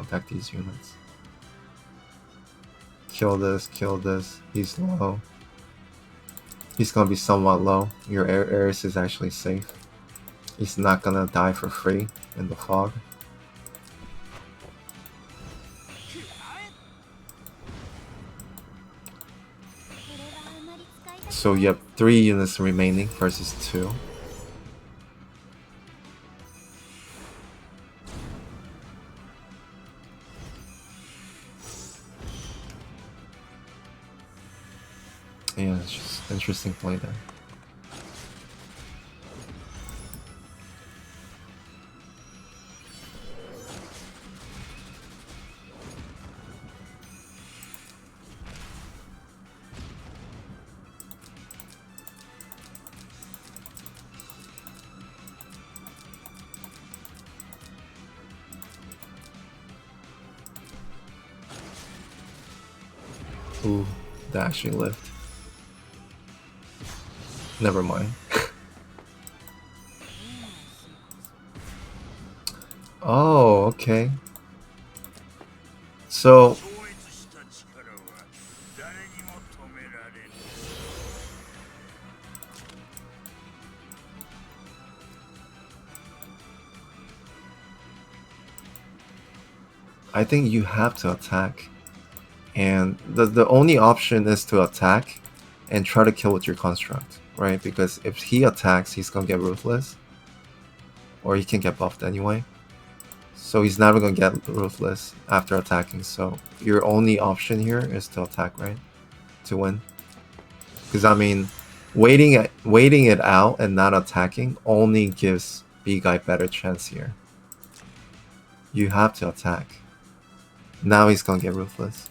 Attack these units. Kill this, he's low. He's gonna be somewhat low. Your Ares is actually safe. He's not gonna die for free in the fog. So you have 3 units remaining versus 2. Yeah, it's just interesting play there. Ooh, that actually lived. Never mind. Oh, okay. So I think you have to attack. And the only option is to attack and try to kill with your construct, right? Because if he attacks, he's gonna get ruthless. Or he can get buffed anyway. So he's never gonna get ruthless after attacking. So your only option here is to attack, right? To win. Because I mean, waiting it out and not attacking only gives Bguy better chance here. You have to attack. Now he's gonna get ruthless.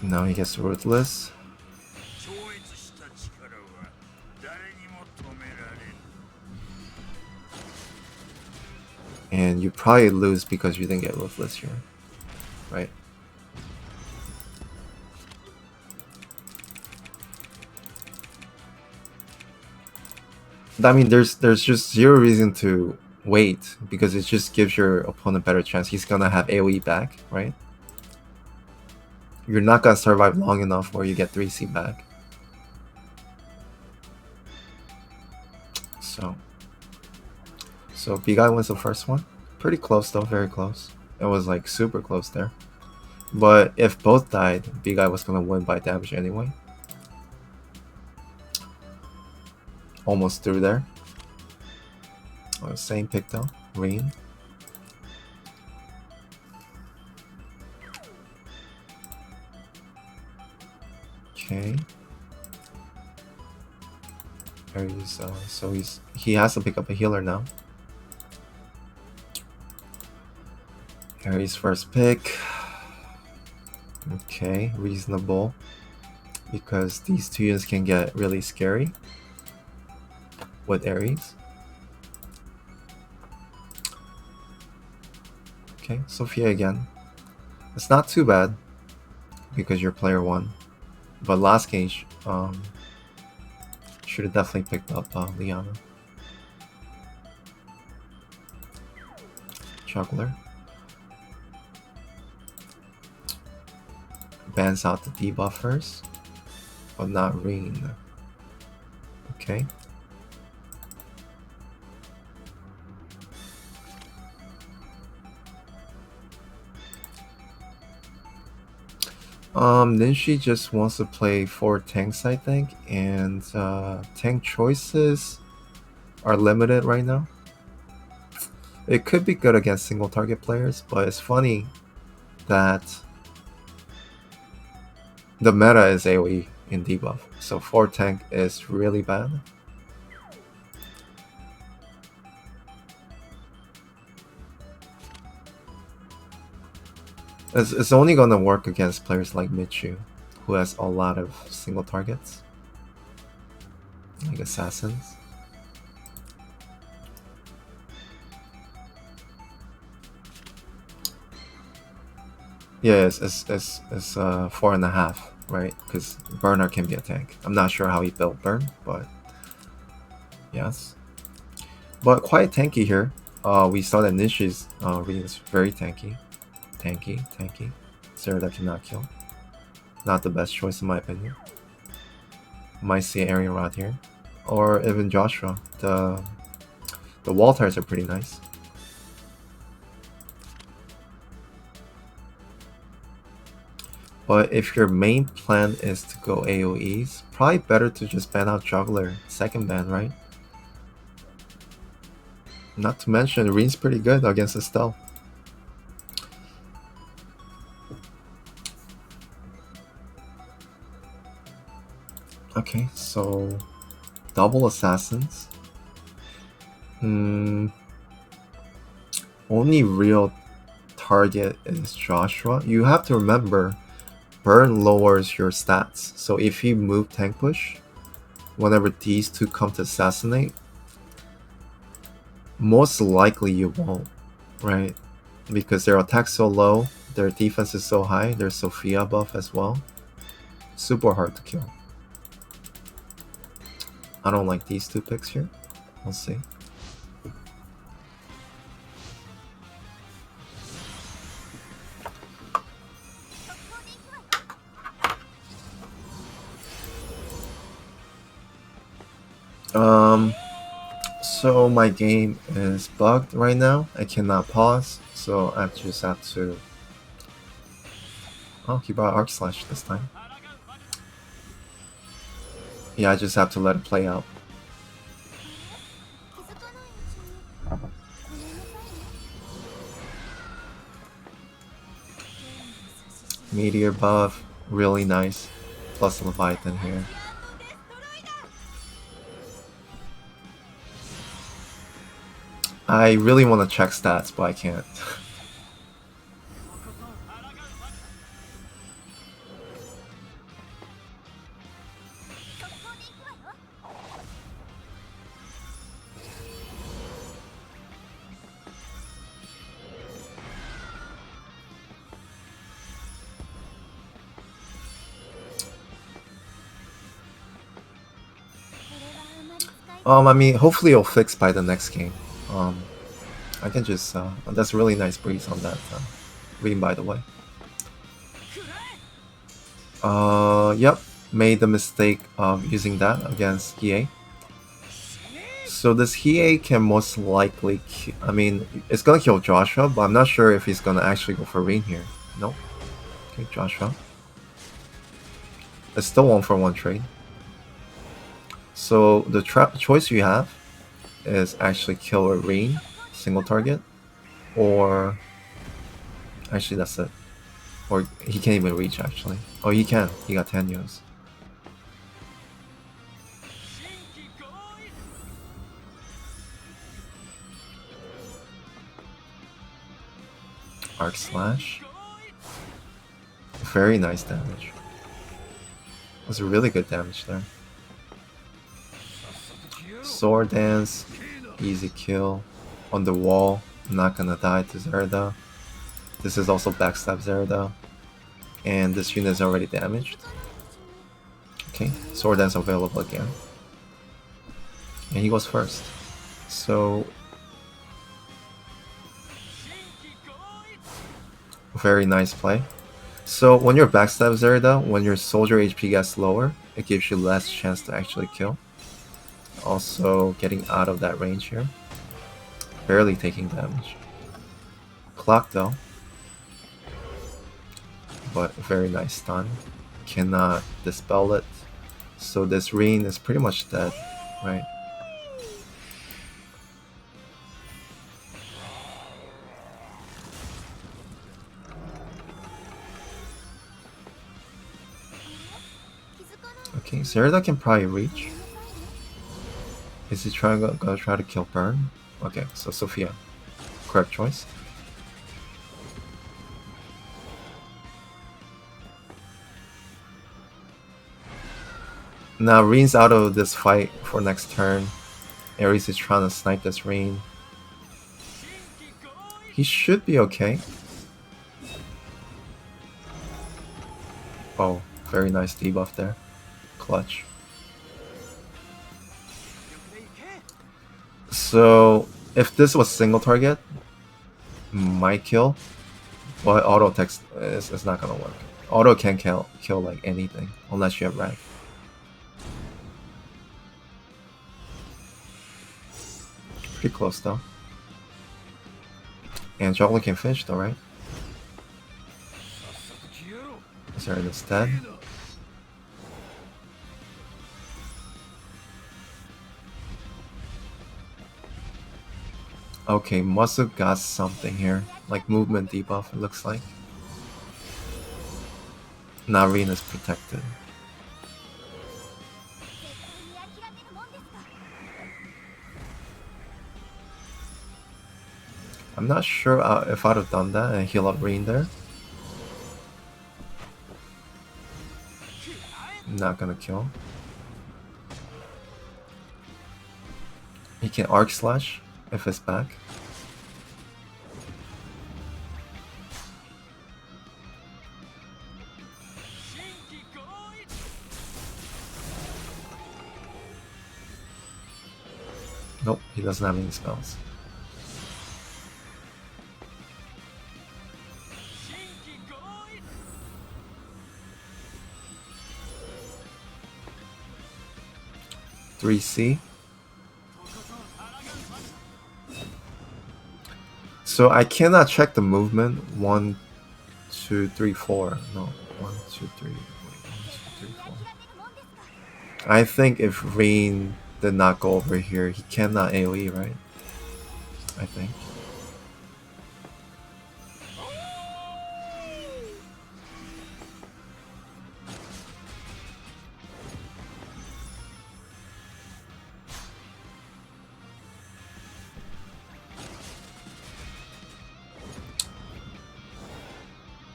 Now he gets ruthless. And you probably lose because you didn't get ruthless here, right? I mean, there's just zero reason to wait because it just gives your opponent better chance. He's gonna have AoE back, right? You're not gonna survive long enough where you get 3C back. So Bguy wins the first one. Pretty close though, very close. It was like super close there. But if both died, Bguy was gonna win by damage anyway. Almost through there. Oh, same pick though. Rain. Okay. Ares, so he has to pick up a healer now. Ares first pick. Okay, reasonable. because these two units can get really scary with Ares. Okay, Sophia again. It's not too bad because you're player 1, but last game should have definitely picked up Liana. Juggler. Bans out the debuff first, but not Ring. Okay. Ninshi just wants to play 4 tanks, I think, and tank choices are limited right now. It could be good against single target players, but it's funny that the meta is AoE in debuff, so 4 tank is really bad. It's only gonna work against players like Michu, who has a lot of single targets, like assassins. Yeah, it's 4.5, right? Because Burner can be a tank. I'm not sure how he built Burn, but yes. But quite tanky here. We saw that Ninshi's reading is very tanky. Tanky. Sarah that cannot kill. Not the best choice in my opinion. Might see Aerinoa here. Or even Joshua. The wall tires are pretty nice. But if your main plan is to go AoEs, probably better to just ban out Juggler. Second ban, right? Not to mention, Reen's pretty good against Estelle. Okay, so double assassins. Only real target is Joshua. You have to remember, Burn lowers your stats. So if you move tank push, whenever these two come to assassinate, most likely you won't, right? Because their attack's so low, their defense is so high, there's Sophia buff as well. Super hard to kill. I don't like these two picks here. We'll see. So my game is bugged right now. I cannot pause, so I just have to... Oh, he brought Arc Slash this time. Yeah, I just have to let it play out. Meteor buff, really nice. Plus Leviathan here. I really want to check stats, but I can't. I mean, hopefully it'll fix by the next game. I can just, that's a really nice breeze on that Reen, by the way. Yep, made the mistake of using that against Hiei. So this Hiei can most likely, I mean, it's gonna kill Joshua, but I'm not sure if he's gonna actually go for Reen here. Nope. Okay, Joshua. It's still 1-for-1 trade. So the choice you have is actually kill a Reen, single target, or actually that's it. Or he can't even reach actually. Oh, he can. He got 10 years. Arc Slash. Very nice damage. was really good damage there. Sword Dance, easy kill. On the wall, not gonna die to Zelda. This is also backstab Zelda. And this unit is already damaged. Okay, Sword Dance available again. And he goes first. So very nice play. So when you're backstab Zelda, when your soldier HP gets lower, it gives you less chance to actually kill. Also getting out of that range here. Barely taking damage. Clock though. But very nice stun. Cannot dispel it. So this Reen is pretty much dead, right? Okay, Zelda can probably reach. Is he gonna try to kill Burn? Okay, so Sophia. Correct choice. Now Reen's out of this fight for next turn. Ares is trying to snipe this Reen. He should be okay. Oh, very nice debuff there. Clutch. So if this was single target, might kill, but auto text is not gonna work. Auto can kill like anything unless you have red. Pretty close though. And Juggler can finish though, right? Is there instead? Okay, must have got something here. Like movement debuff, it looks like. Nareen is protected. I'm not sure if I'd have done that and heal up Reen there. Not gonna kill. He can arc slash if it's back. Nope, he doesn't have any spells. C. So I cannot check the movement. 1, 2, 3, 4. No, 1, 2, 3. Wait, 1, 2, 3, 4. I think if Reen did not go over here, he cannot AoE, right? I think.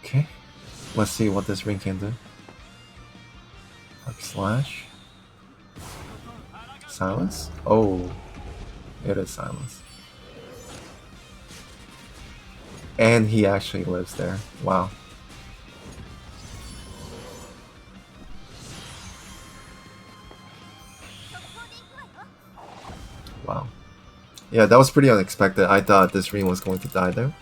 Okay, let's see what this ring can do. Arc slash. Silence? Oh, it is silence. And he actually lives there. Wow. Wow. Yeah, that was pretty unexpected. I thought this ring was going to die there.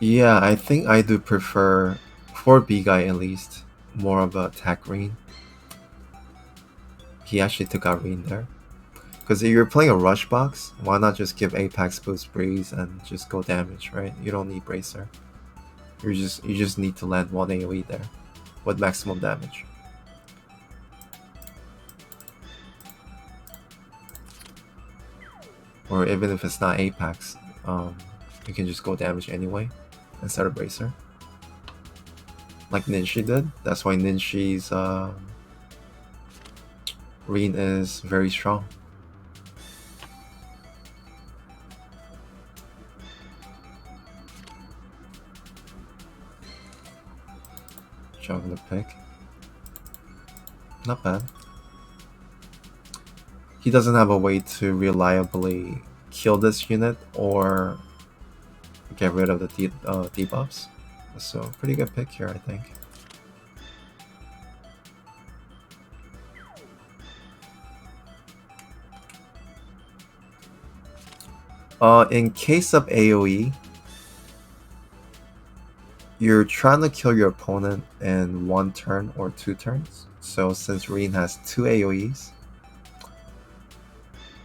Yeah, I think I do prefer, for Bguy at least, more of a attack Reen. He actually took out Reen there. Because if you're playing a rush box, why not just give Apex boost Breeze and just go damage, right? You don't need Bracer. You just need to land one AoE there with maximum damage. Or even if it's not Apex, you can just go damage anyway instead of Bracer. Like Ninshi did. That's why Ninshi's Reen is very strong. Juggler pick. Not bad. He doesn't have a way to reliably kill this unit or get rid of the debuffs. So pretty good pick here, I think. In case of AoE, you're trying to kill your opponent in 1 turn or 2 turns. So since Reen has 2 AoEs,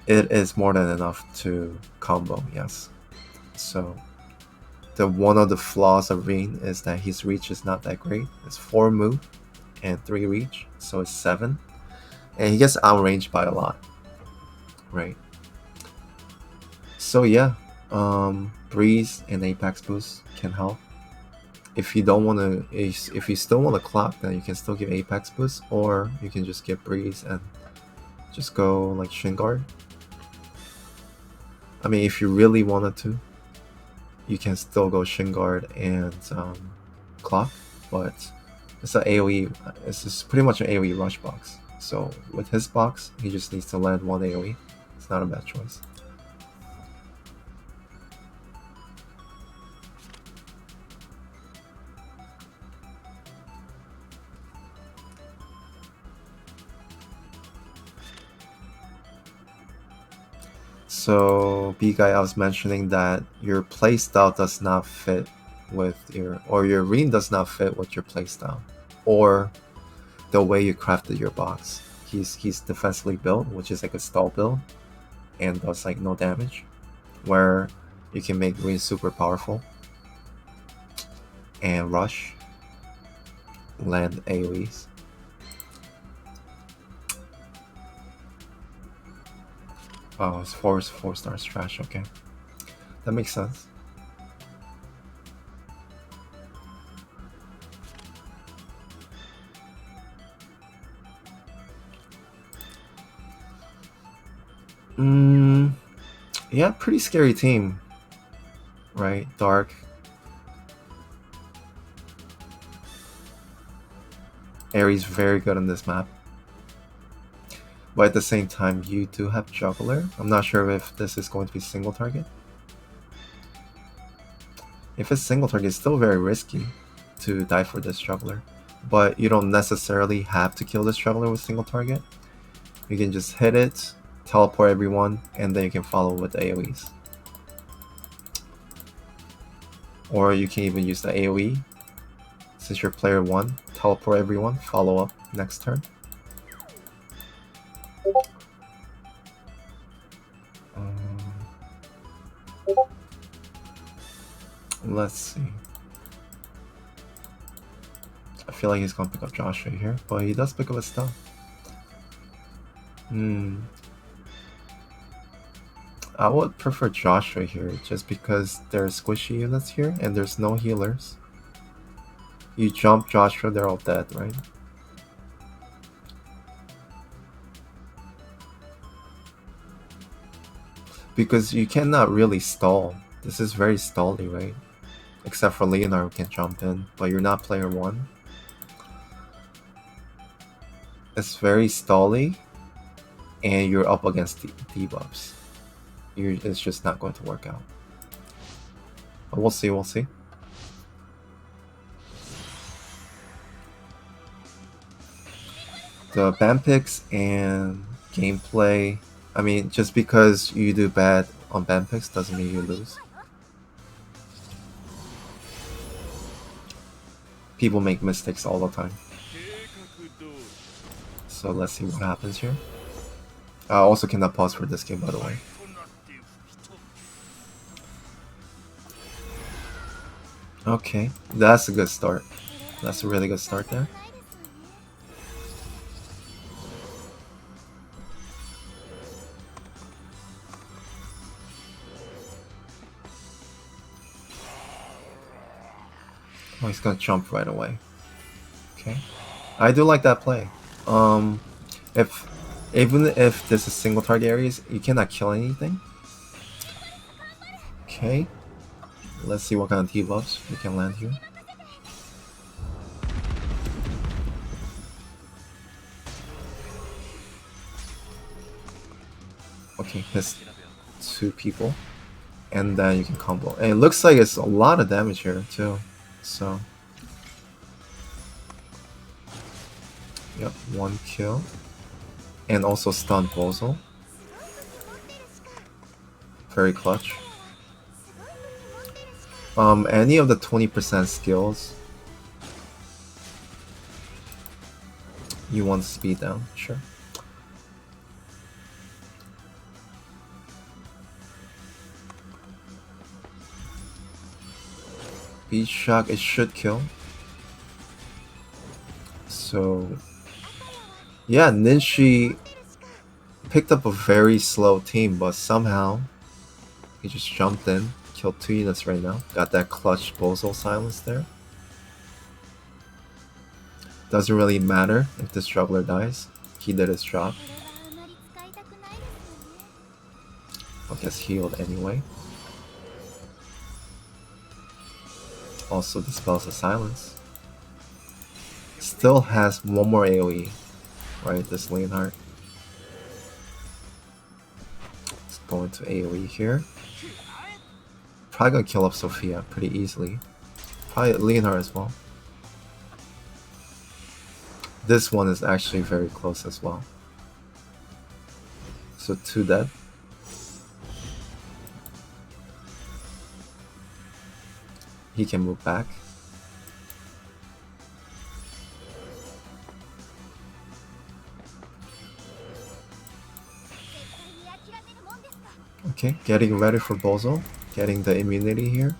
it is more than enough to combo, yes. So one of the flaws of Reen is that his reach is not that great. It's 4 move and 3 reach, so it's 7. And he gets outranged by a lot, right? So yeah, Breeze and Apex Boost can help. If you don't want to, if you still want to clock, then you can still give Apex Boost, or you can just get Breeze and just go like Shin Guard. I mean, if you really wanted to, you can still go Shin Guard and clock, but it's an AoE. It's just pretty much an AoE rush box. So with his box, he just needs to land 1 AoE. It's not a bad choice. So Bguy, I was mentioning that your playstyle does not fit with your Reen does not fit with your playstyle or the way you crafted your box. He's defensively built, which is like a stall build, and does like no damage, where you can make Reen super powerful and rush, land AoEs. Oh, it's 4 stars trash. Okay, that makes sense. Yeah, pretty scary team, right? Dark. Ares very good on this map. But at the same time, you do have Juggler. I'm not sure if this is going to be single target. If it's single target, it's still very risky to die for this Juggler. But you don't necessarily have to kill this Juggler with single target. You can just hit it, teleport everyone, and then you can follow with the AoEs. Or you can even use the AoE. Since you're player 1, teleport everyone, follow up next turn. Let's see. I feel like he's gonna pick up Joshua here, but he does pick up a stun. I would prefer Joshua here just because there's squishy units here and there's no healers. You jump Joshua, they're all dead, right? Because you cannot really stall. This is very stally, right? Except for Leonardo can jump in, but you're not player 1. It's very stally, and you're up against debuffs. It's just not going to work out. But we'll see, we'll see. The ban picks and gameplay, I mean, just because you do bad on ban picks doesn't mean you lose. People make mistakes all the time. So let's see what happens here. I also cannot pause for this game, by the way. Okay, that's a good start. That's a really good start there. Oh, he's gonna jump right away. Okay, I do like that play. If Even if this is single target areas, you cannot kill anything. Okay. Let's see what kind of debuffs we can land here. Okay, hits 2 people. And then you can combo. And it looks like it's a lot of damage here too. So yep, 1 kill. And also stun Bozo. Very clutch. Any of the 20% skills you want to speed down, sure. Beach Shock, it should kill. So yeah, Ninshi picked up a very slow team, but somehow he just jumped in, killed 2 units right now. Got that clutch Bozo silence there. Doesn't really matter if this juggler dies. He did his job. But gets healed anyway. Also dispels the silence. Still has 1 more AoE, right? This Leonhardt. Let's go into AoE here. Probably gonna kill up Sophia pretty easily. Probably Leonhardt as well. This one is actually very close as well. So 2 dead. He can move back. Okay, getting ready for Bozo. Getting the immunity here.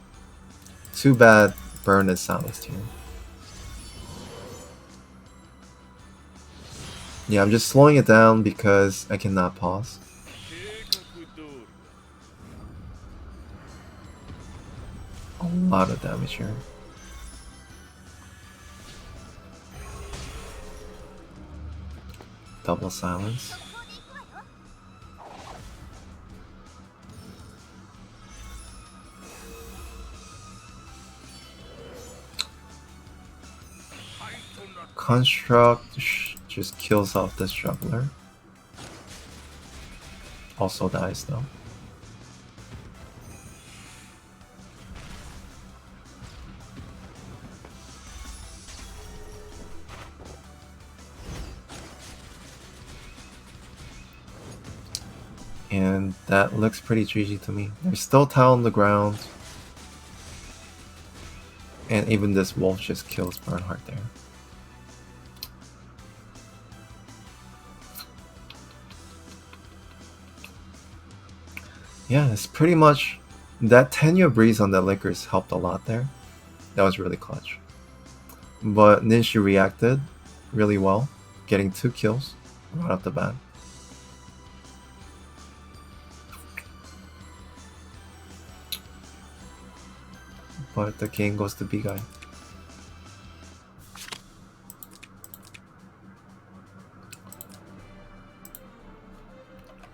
Too bad Burn is silenced here. Yeah, I'm just slowing it down because I cannot pause. A lot of damage here. Double silence. Construct just kills off this juggler. Also dies though. And that looks pretty GG to me. There's still tile on the ground. And even this wolf just kills Bernhardt there. Yeah, it's pretty much... That 10-year breeze on the Lickers helped a lot there. That was really clutch. But Ninshi reacted really well, getting 2 kills right off the bat. But the game goes to Bguy.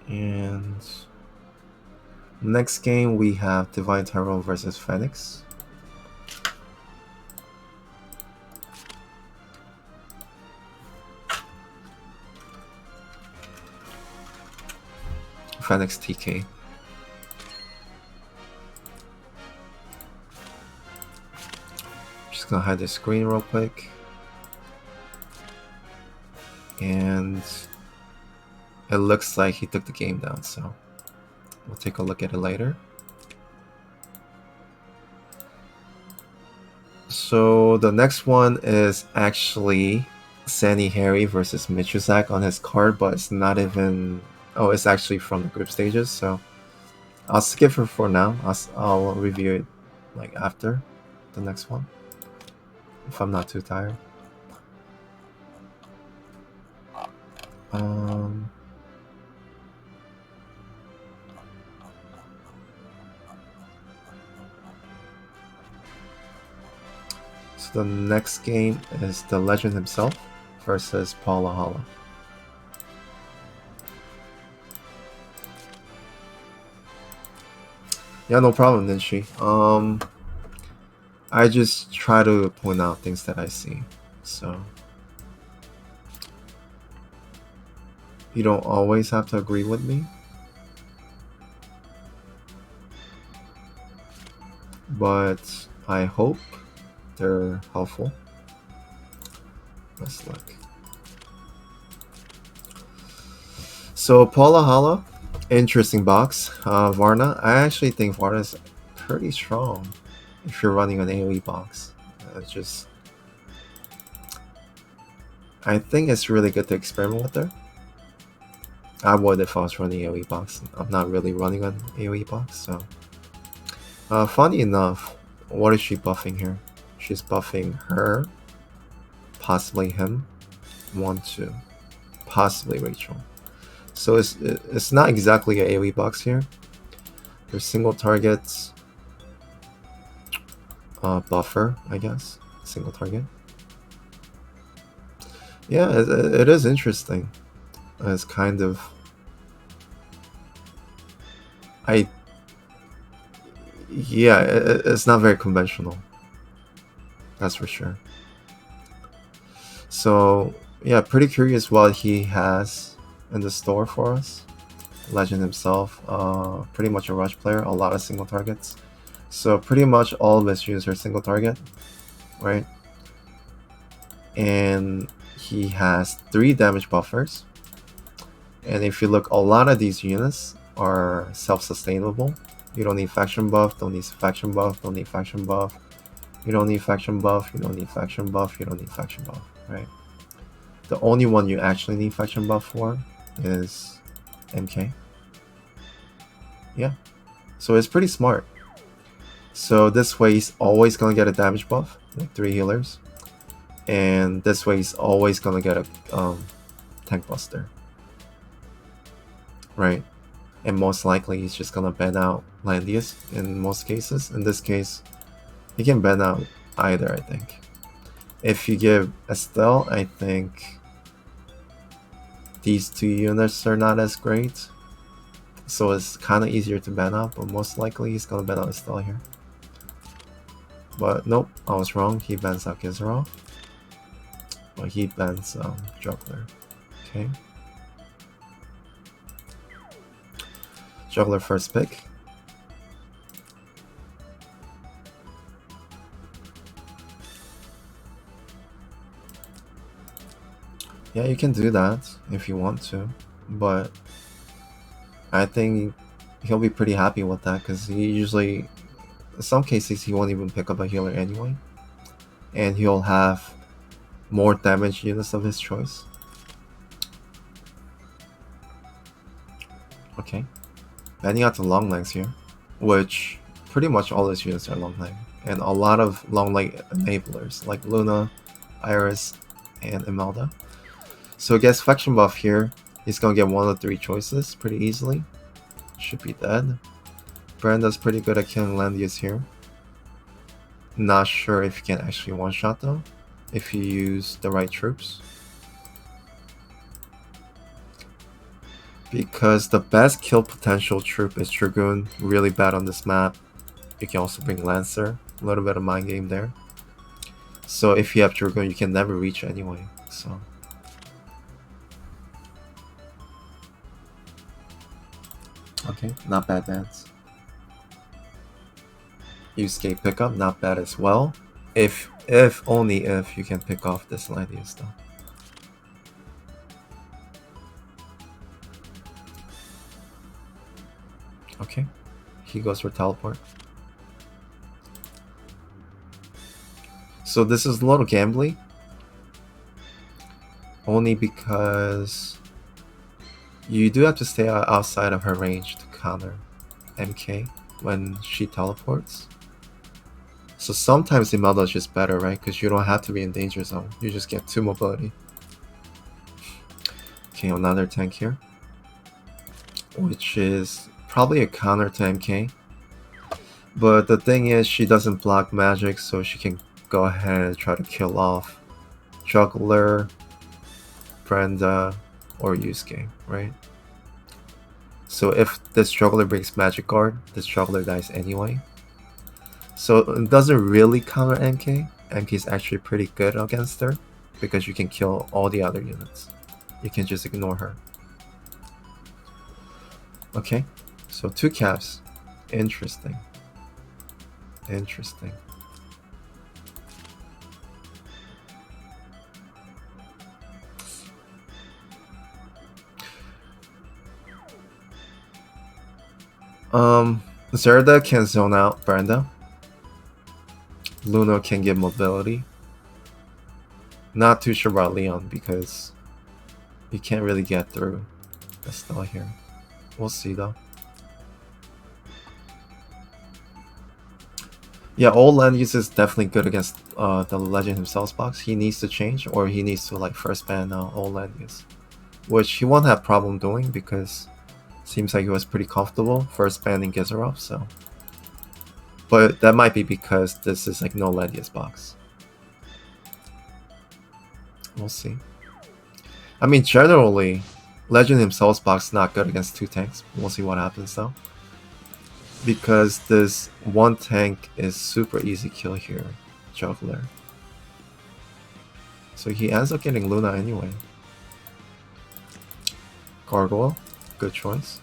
And next game we have Divine Tyrone versus Phoenix. Phoenix TK. Just gonna hide the screen real quick. And it looks like he took the game down, so we'll take a look at it later. So the next one is actually Sandy Harry versus Michuzak on his card, but it's not even... Oh, it's actually from the group stages, so I'll skip it for now. I'll review it like after the next one, if I'm not too tired. So the next game is TheLegendHimself versus Puellahalla. Yeah, no problem, Ninshi. I just try to point out things that I see. So you don't always have to agree with me, but I hope they're helpful. Let's look. So Puellahalla, interesting box. Varna, I actually think Varna is pretty strong if you're running an AoE box. Just, I think it's really good to experiment with her. I would if I was running AoE box. I'm not really running an AoE box, so. Funny enough, what is she buffing here? She's buffing her, possibly him, 1, 2, possibly Rachel. So it's not exactly an AoE box here. There's single targets, buffer, I guess, single target. Yeah, it is interesting. It's kind of, yeah, it's not very conventional. That's for sure. So yeah, pretty curious what he has in the store for us. Legend himself, pretty much a rush player, a lot of single targets. So pretty much all of his units are single target, right? And he has 3 damage buffers. And if you look, a lot of these units are self-sustainable. You don't need faction buff, don't need faction buff, don't need faction buff. You don't need faction buff, you don't need faction buff, you don't need faction buff, right? The only one you actually need faction buff for is MK. Yeah. So it's pretty smart. So this way he's always gonna get a damage buff, like 3 healers. And this way he's always gonna get a tank buster. Right? And most likely he's just gonna ban out Landius in most cases. In this case, he can ban out either, I think. If you give Estelle, I think these 2 units are not as great. So it's kind of easier to ban out, but most likely he's gonna ban out Estelle here. But nope, I was wrong. He bans out Gizerov. Well, he bans Juggler. Okay. Juggler first pick. Yeah, you can do that if you want to, but I think he'll be pretty happy with that because he usually, in some cases, he won't even pick up a healer anyway, and he'll have more damage units of his choice. Okay, banning out the long legs here, which pretty much all his units are long leg, and a lot of long leg enablers like Luna, Iris, and Imelda. So gets faction buff here. He's gonna get 1 of 3 choices pretty easily. Should be dead. Brenda's pretty good at killing Landius here. Not sure if you can actually one-shot though, if you use the right troops. Because the best kill potential troop is Dragoon, really bad on this map. You can also bring Lancer, a little bit of mind game there. So if you have Dragoon, you can never reach anyway, so. Okay, not bad bans. Yusuke pickup, not bad as well. If only if you can pick off this Landius though. Okay, he goes for teleport. So this is a little gambly. Only because you do have to stay outside of her range to counter MK when she teleports. So sometimes Imelda is just better, right? Because you don't have to be in danger zone. You just get 2 mobility. Okay, another tank here. Which is probably a counter to MK. But the thing is, she doesn't block magic, so she can go ahead and try to kill off Juggler, Brenda, or Yusuke, right? So if this juggler breaks magic guard, this juggler dies anyway. So it doesn't really counter NK. NK is actually pretty good against her because you can kill all the other units. You can just ignore her. Okay, so 2 caps. Interesting. Interesting. Zerda can zone out Brenda. Luna can give mobility. Not too sure about Leon because you can't really get through the stall here. We'll see though. Yeah, old land use is definitely good against the Legend himself box. He needs to change, or he needs to like first ban old land use, which he won't have problem doing because seems like he was pretty comfortable first banning Gizarov. So, but that might be because this is like no land use box. We'll see. I mean, generally, Legend himself's box is not good against 2 tanks. We'll see what happens though. Because this 1 tank is super easy kill here, Juggler. So he ends up getting Luna anyway. Gargoyle, good choice.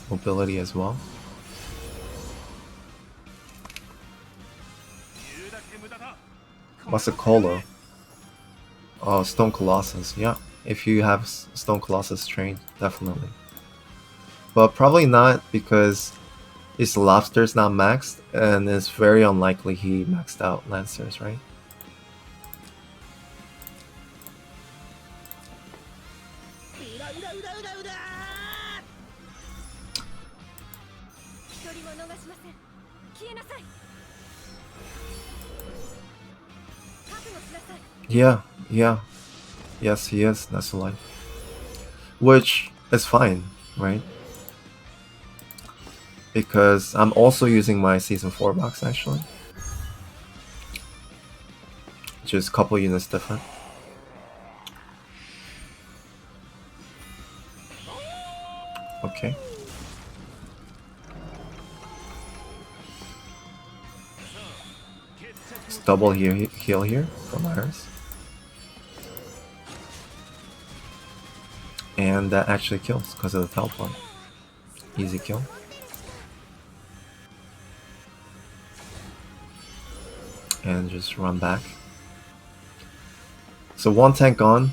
Mobility as well. What's a Colo? Oh, Stone Colossus, yeah. If you have Stone Colossus trained, definitely. But probably not because his Lobster's not maxed, and it's very unlikely he maxed out Lancers, right? Yeah. Yes, he is. That's a lie. Which is fine, right? Because I'm also using my Season 4 box, actually. Just a couple units different. Okay. It's double heal here from Iris. And that actually kills because of the teleport. Easy kill. And just run back. So 1 tank gone.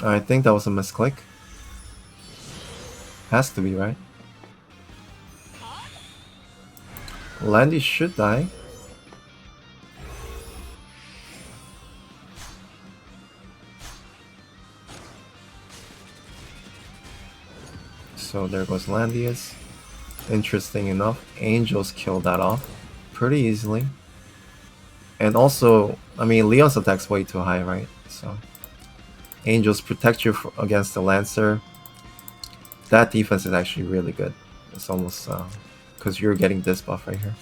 I think that was a misclick. Has to be, right? Landy should die. So there goes Landius. Interesting enough, Angels killed that off pretty easily. And also, I mean, Leon's attack's way too high, right? So Angels protect you against the Lancer. That defense is actually really good. It's almost because you're getting this buff right here.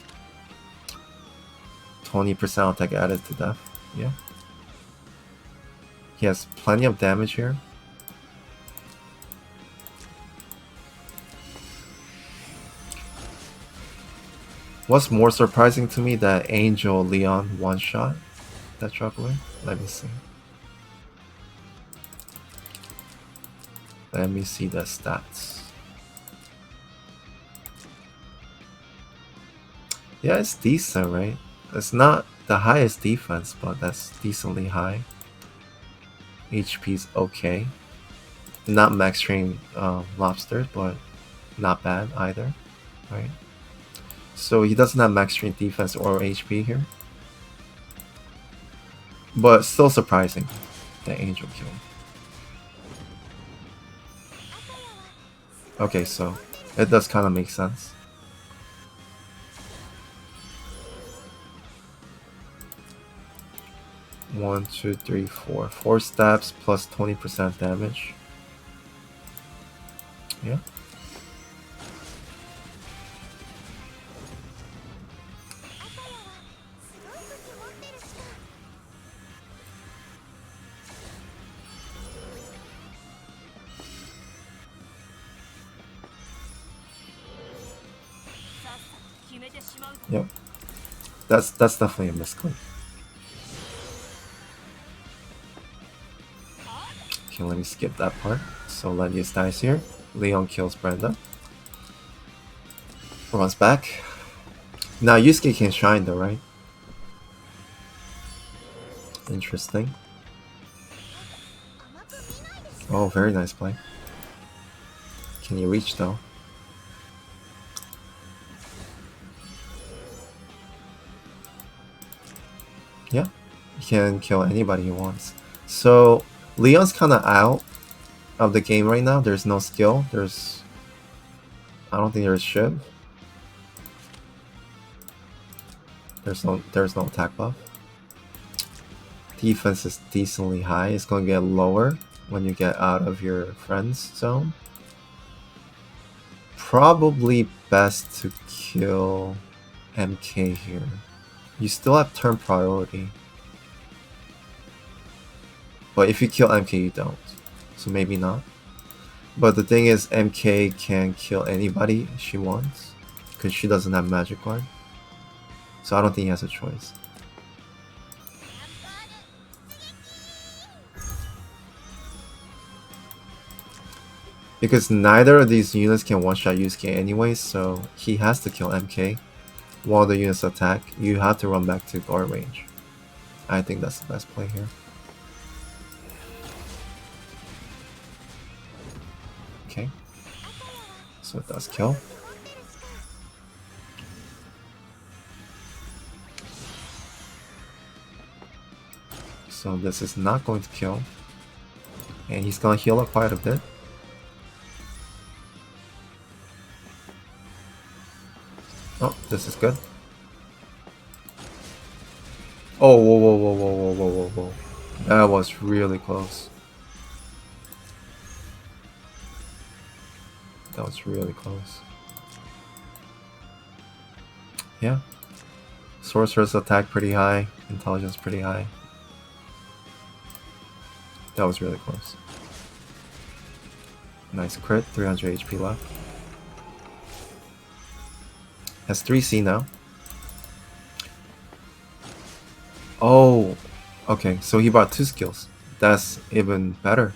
20% attack added to death. Yeah. He has plenty of damage here. What's more surprising to me, that Angel Leon one-shot that juggler? Let me see. Let me see the stats. Yeah, it's decent, right? It's not the highest defense, but that's decently high. HP's okay. Not max train lobsters, but not bad either, right? So he doesn't have max train defense or HP here. But still surprising, the Angel kill. Okay, so it does kind of make sense. One, two, three, four. 4 stabs plus 20% damage. Yeah. Yep. That's definitely a misclick. Okay, let me skip that part. So Lenius dies here. Leon kills Brenda. Runs back. Now Yusuke can shine though, right? Interesting. Oh, very nice play. Can you reach though? Yeah, he can kill anybody he wants. So Leon's kind of out of the game right now. There's no skill. I don't think there's Shiv. There's no attack buff. Defense is decently high. It's going to get lower when you get out of your friend's zone. Probably best to kill MK here. You still have turn priority. But if you kill MK, you don't. So maybe not. But the thing is, MK can kill anybody she wants. Because she doesn't have magic guard. So I don't think he has a choice. Because neither of these units can one-shot Yusuke anyway, so he has to kill MK. While the units attack, you have to run back to guard range. I think that's the best play here. Okay. So it does kill. So this is not going to kill. And he's going to heal up quite a bit. Oh, this is good. Oh, whoa, whoa, whoa, whoa, whoa, whoa, whoa, whoa. That was really close. That was really close. Yeah. Sorcerer's attack pretty high. Intelligence pretty high. That was really close. Nice crit. 300 HP left. Has 3C now. Oh, okay. So he bought 2 skills. That's even better.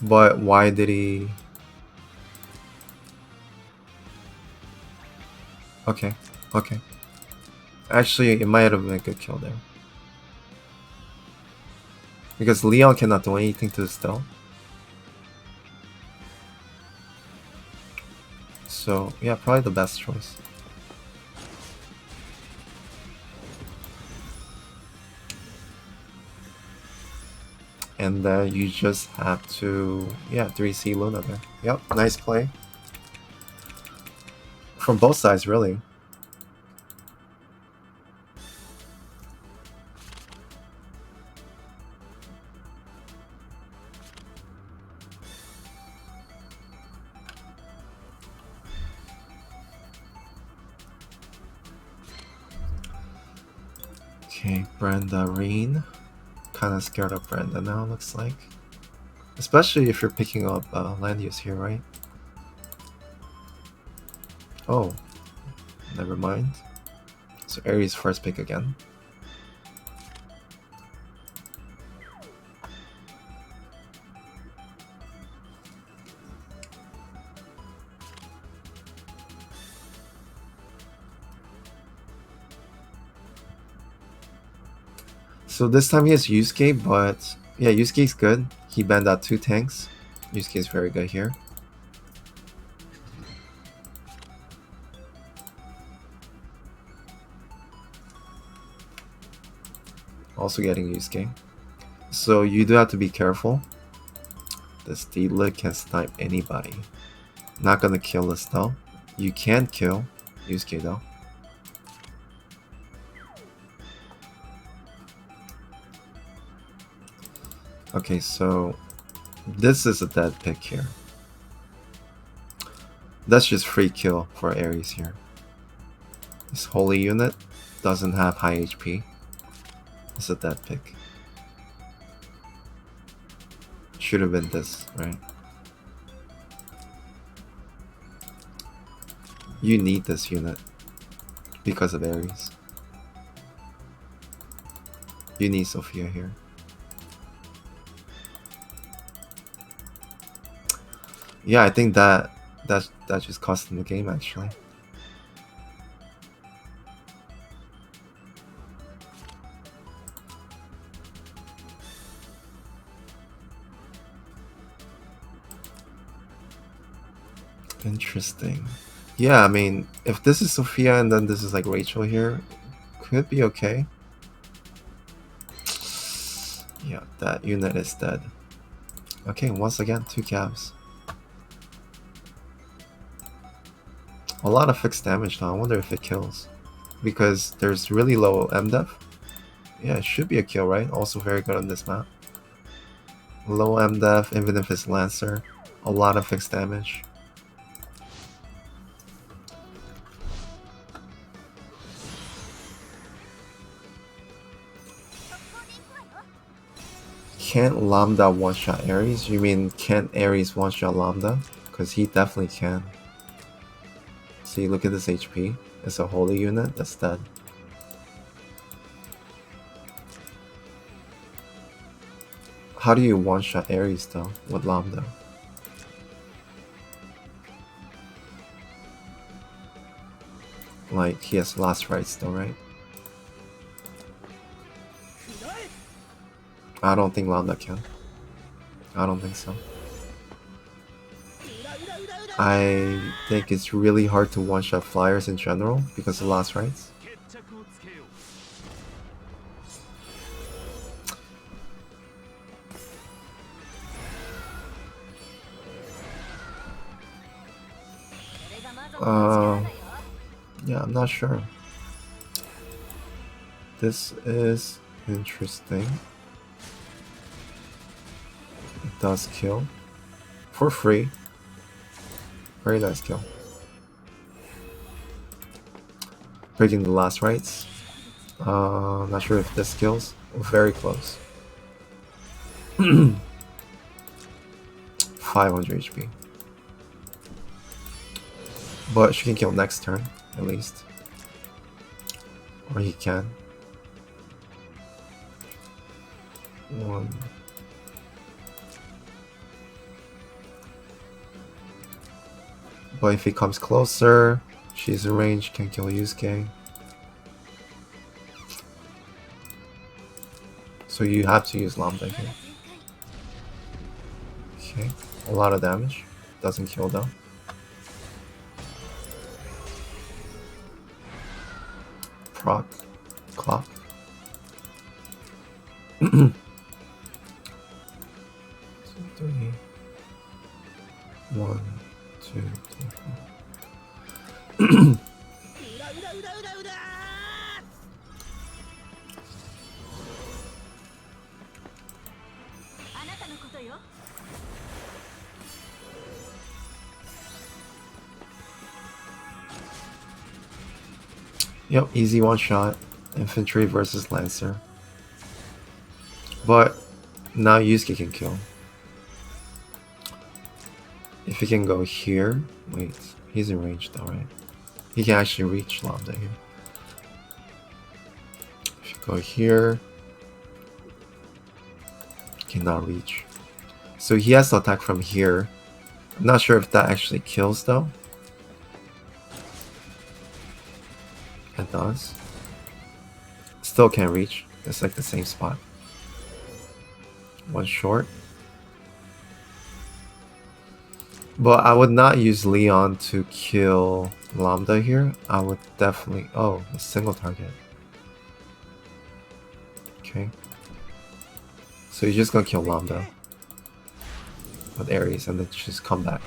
But why did he... Okay, okay. Actually, it might have been a good kill there. Because Leon cannot do anything to Estelle. So, yeah, probably the best choice. And then you just have to, yeah, 3C Luna there. Yep, nice play. From both sides, really. Okay, Brenda Reen. Kind of scared of Brenda now, looks like. Especially if you're picking up land use here, right? Oh, never mind. So Ares first pick again. So this time he has Yusuke, but yeah, Yusuke's good. He banned out 2 tanks. Yusuke is very good here. Also getting Yusuke. So you do have to be careful. This D-Lit can snipe anybody. Not gonna kill us though. You can kill Yusuke though. Okay, so this is a dead pick here. That's just free kill for Ares here. This holy unit doesn't have high HP. It's a dead pick. Should have been this, right? You need this unit. because of Ares. You need Sophia here. Yeah, I think that just cost him the game actually. Interesting. Yeah, I mean, if this is Sophia and then this is like Rachel here, could be okay. Yeah, that unit is dead. Okay, once again, 2 cabs. A lot of fixed damage though. I wonder if it kills. Because there's really low MDef. Yeah, it should be a kill, right? Also very good on this map. Low MDef, even if it's Lancer. A lot of fixed damage. Can't Lambda one-shot Ares? You mean can't Ares one-shot Lambda? Because he definitely can. See, look at this HP. It's a holy unit that's dead. How do you one-shot Ares though with Lambda? Like, he has last rights though, right? I don't think Lambda can. I don't think so. I think it's really hard to one-shot flyers in general because of last rights. Yeah, I'm not sure. This is interesting. It does kill. For free. Very nice kill. Breaking the last rights. Not sure if this kills. Very close. 500 HP. But she can kill next turn, at least. Or he can. 1. But if he comes closer, she's in range, can kill Yusuke. So you have to use Lambda here. Okay, a lot of damage. Doesn't kill though. Proc. Clock. 2, 3. 1, 2, 3, 4. Yep, easy one shot. Infantry versus Lancer. But now Yusuke can kill. If he can go here, wait, he's in range though, right? He can actually reach Lambda here. If you go here, cannot reach. So he has to attack from here. I'm not sure if that actually kills though. It does. Still can't reach. It's like the same spot. One short. But I would not use Leon to kill Lambda here. I would definitely... Oh, a single target. Okay. So you're just gonna kill Lambda with Ares and then just come back.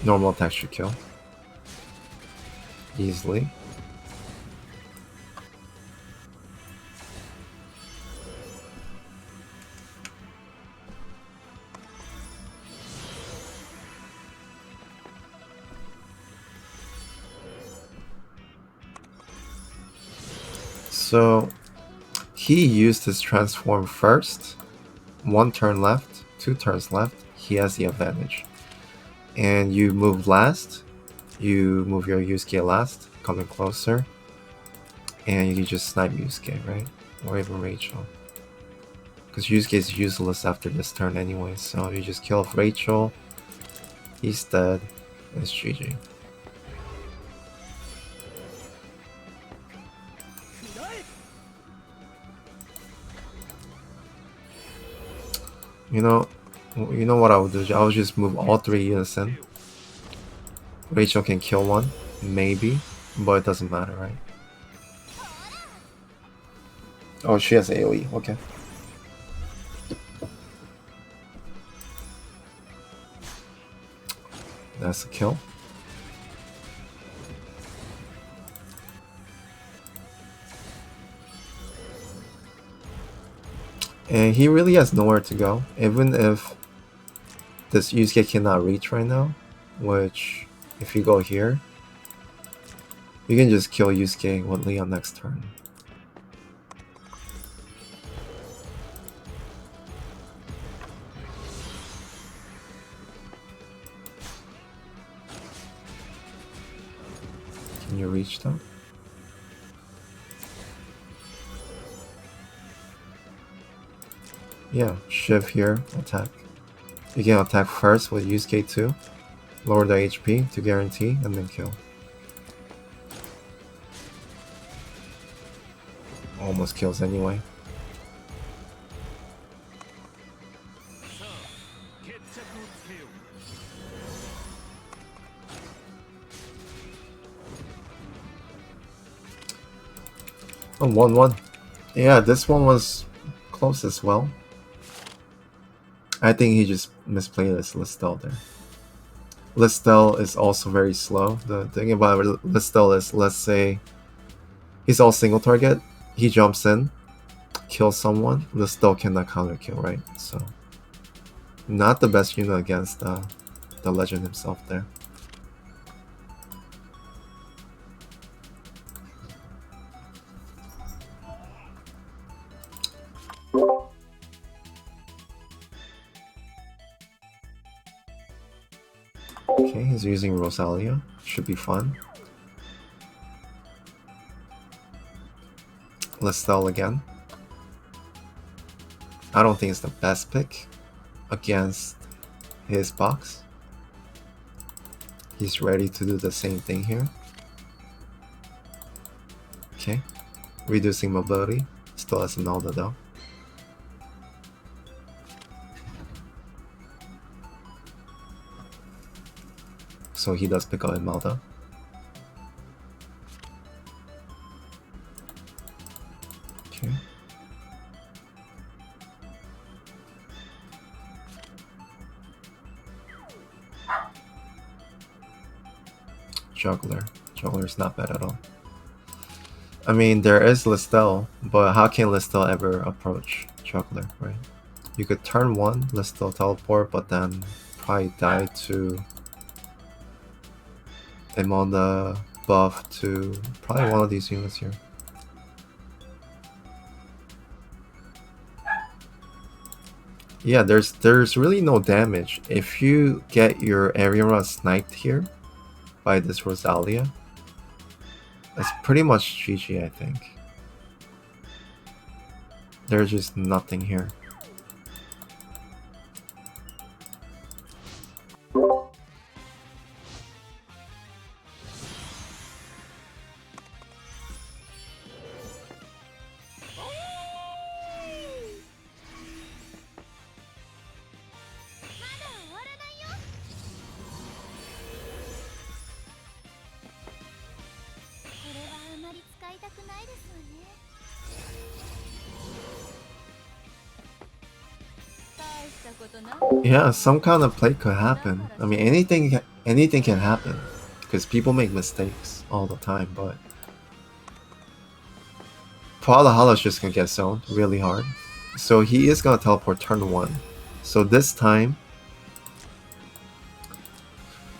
Normal attack should kill. Easily. So he used his transform first. 1 turn left, 2 turns left. He has the advantage. And you move last. you move your Yusuke last, coming closer, and you can just snipe Yusuke, right? Or even Rachel. Because Yusuke is useless after this turn anyway, so you just kill off Rachel, he's dead, and it's GG. You know what I would do? I would just move all 3 units in. Rachel can kill one, maybe, but it doesn't matter, right? Oh, she has AoE, okay. That's a kill. And he really has nowhere to go, even if this Yusuke cannot reach right now, which, if you go here, you can just kill Yusuke with Leon next turn. Can you reach them? Yeah, Shiv here, attack. You can attack first with Yusuke too, lower the HP to guarantee, and then kill. Almost kills anyway. Oh, 1-1. Yeah, this one was close as well. I think he just misplayed his Listel there. Listel is also very slow. The thing about Listel is, let's say he's all single target, he jumps in, kills someone, Listel cannot counter kill, right? So not the best unit against the legend himself there. Okay, he's using Rosalia. Should be fun. Listel again. I don't think it's the best pick against his box. He's ready to do the same thing here. Okay, reducing mobility. Still has Imelda though. So he does pick up Imelda. Okay. Juggler. Juggler is not bad at all. I mean, there is Listel, but how can Listel ever approach Juggler, right? You could turn 1, Listel teleport, but then probably die to Imelda buff to probably one of these units here. Yeah, there's really no damage. If you get your Aerinoa sniped here by this Rosalia, that's pretty much GG, I think. There's just nothing here. Yeah, some kind of play could happen. I mean, anything can happen because people make mistakes all the time. But Puellahalla is just gonna get zoned really hard, so he is gonna teleport turn 1. So this time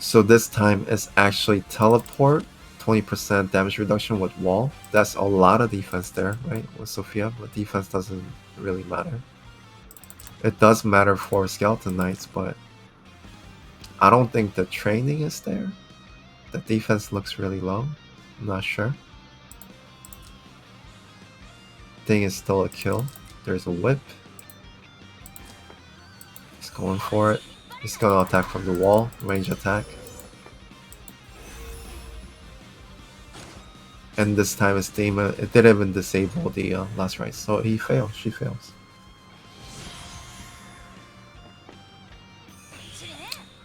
is actually teleport, 20% damage reduction with wall. That's a lot of defense there, right? With Sophia, but defense doesn't really matter. It does matter for Skeleton Knights, but I don't think the training is there. The defense looks really low. I'm not sure. Thing is still a kill. There's a whip. He's going for it. He's gonna attack from the wall. Range attack. And this time his demon, it didn't even disable the last right. So he fails. She fails.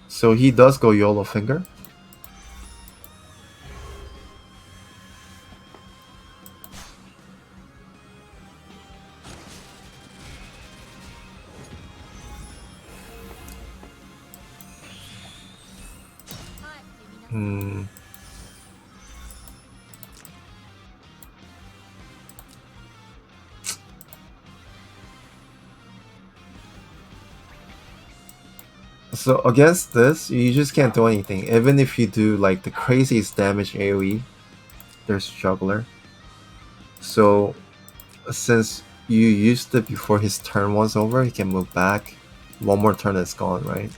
So he does go YOLO finger. So against this, you just can't do anything. Even if you do like the craziest damage AoE, there's Juggler. So since you used it before his turn was over, he can move back. One more turn it's gone, right?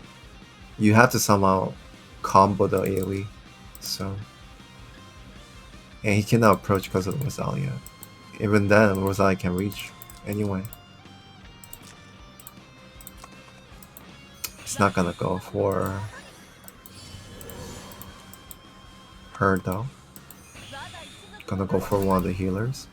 You have to somehow combo the AoE. So, and he cannot approach because of the Rosalia. Even then, Rosalia can reach anyway. He's not gonna go for her though. Gonna go for one of the healers.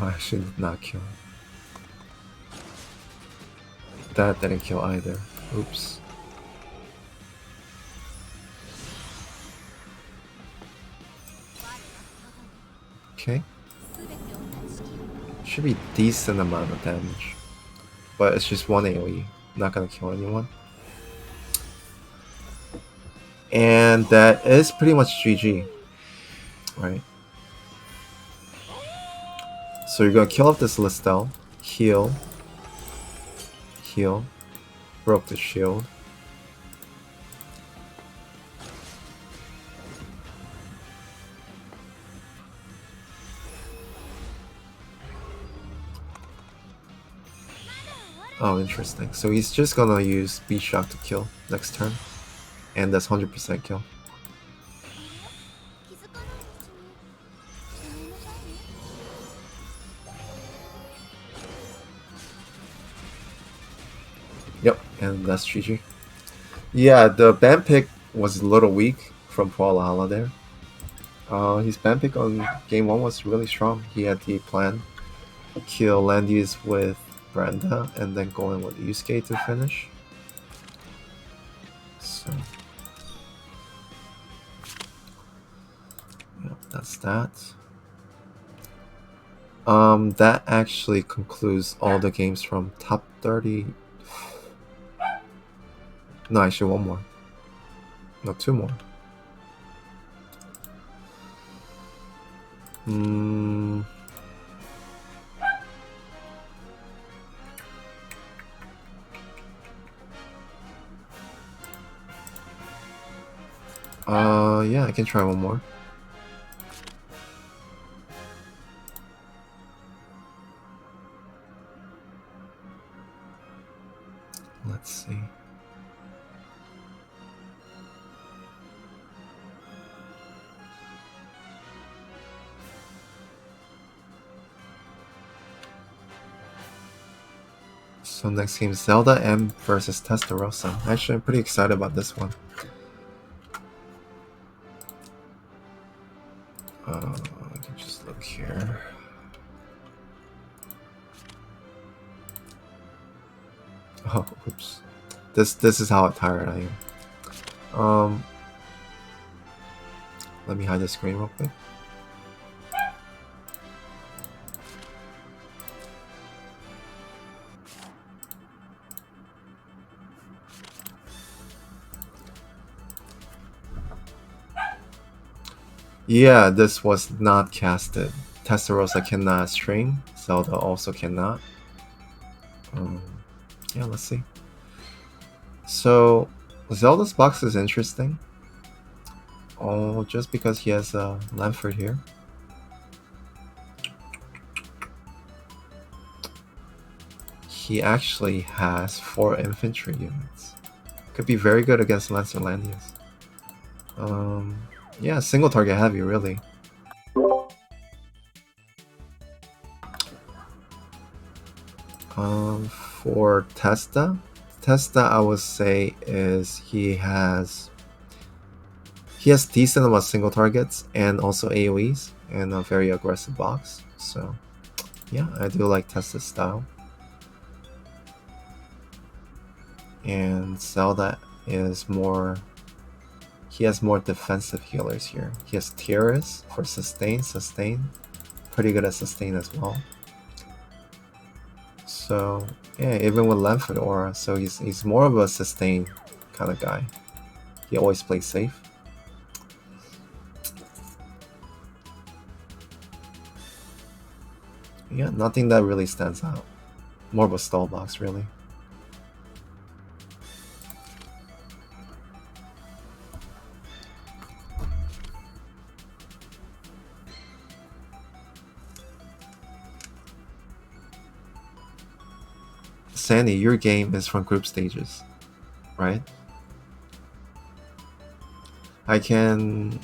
Oh, I should not kill. That didn't kill either. Oops. Okay. Should be decent amount of damage. But it's just one AoE. Not gonna kill anyone. And that is pretty much GG. Right? So you're gonna kill off this Listel. Heal. Heal. Broke the shield. Oh, interesting. So he's just gonna use Beat Shock to kill next turn. And that's 100% kill. Yep, and that's GG. Yeah, the ban pick was a little weak from Puellahalla there. His ban pick on game 1 was really strong. He had the plan. Kill Landius with Brenda and then going with Yusuke to finish. So yep, that's that. That actually concludes all the games from top 30. No, actually one more. No, two more. Yeah, I can try one more. Let's see. So next game, zeldaM versus Testarossa. Actually, I'm pretty excited about this one. I can just look here. Oh, oops. This is how tired I am. Let me hide the screen real quick. Yeah, this was not casted. Testarossa cannot string, Zelda also cannot. Yeah, let's see. So Zelda's box is interesting. Oh, just because he has Lamford here. He actually has 4 infantry units. Could be very good against Lancerlandius. Yeah, single target heavy, really. For Testa, I would say is he has decent amount of single targets and also AoEs and a very aggressive box. So yeah, I do like Testa's style. And Zelda is more. He has more defensive healers here. He has Tiras for sustain. Pretty good at sustain as well. So yeah, even with Lamford Aura, so he's more of a sustain kind of guy. He always plays safe. Yeah, nothing that really stands out. More of a stall box, really. Sandy, your game is from group stages, right? I can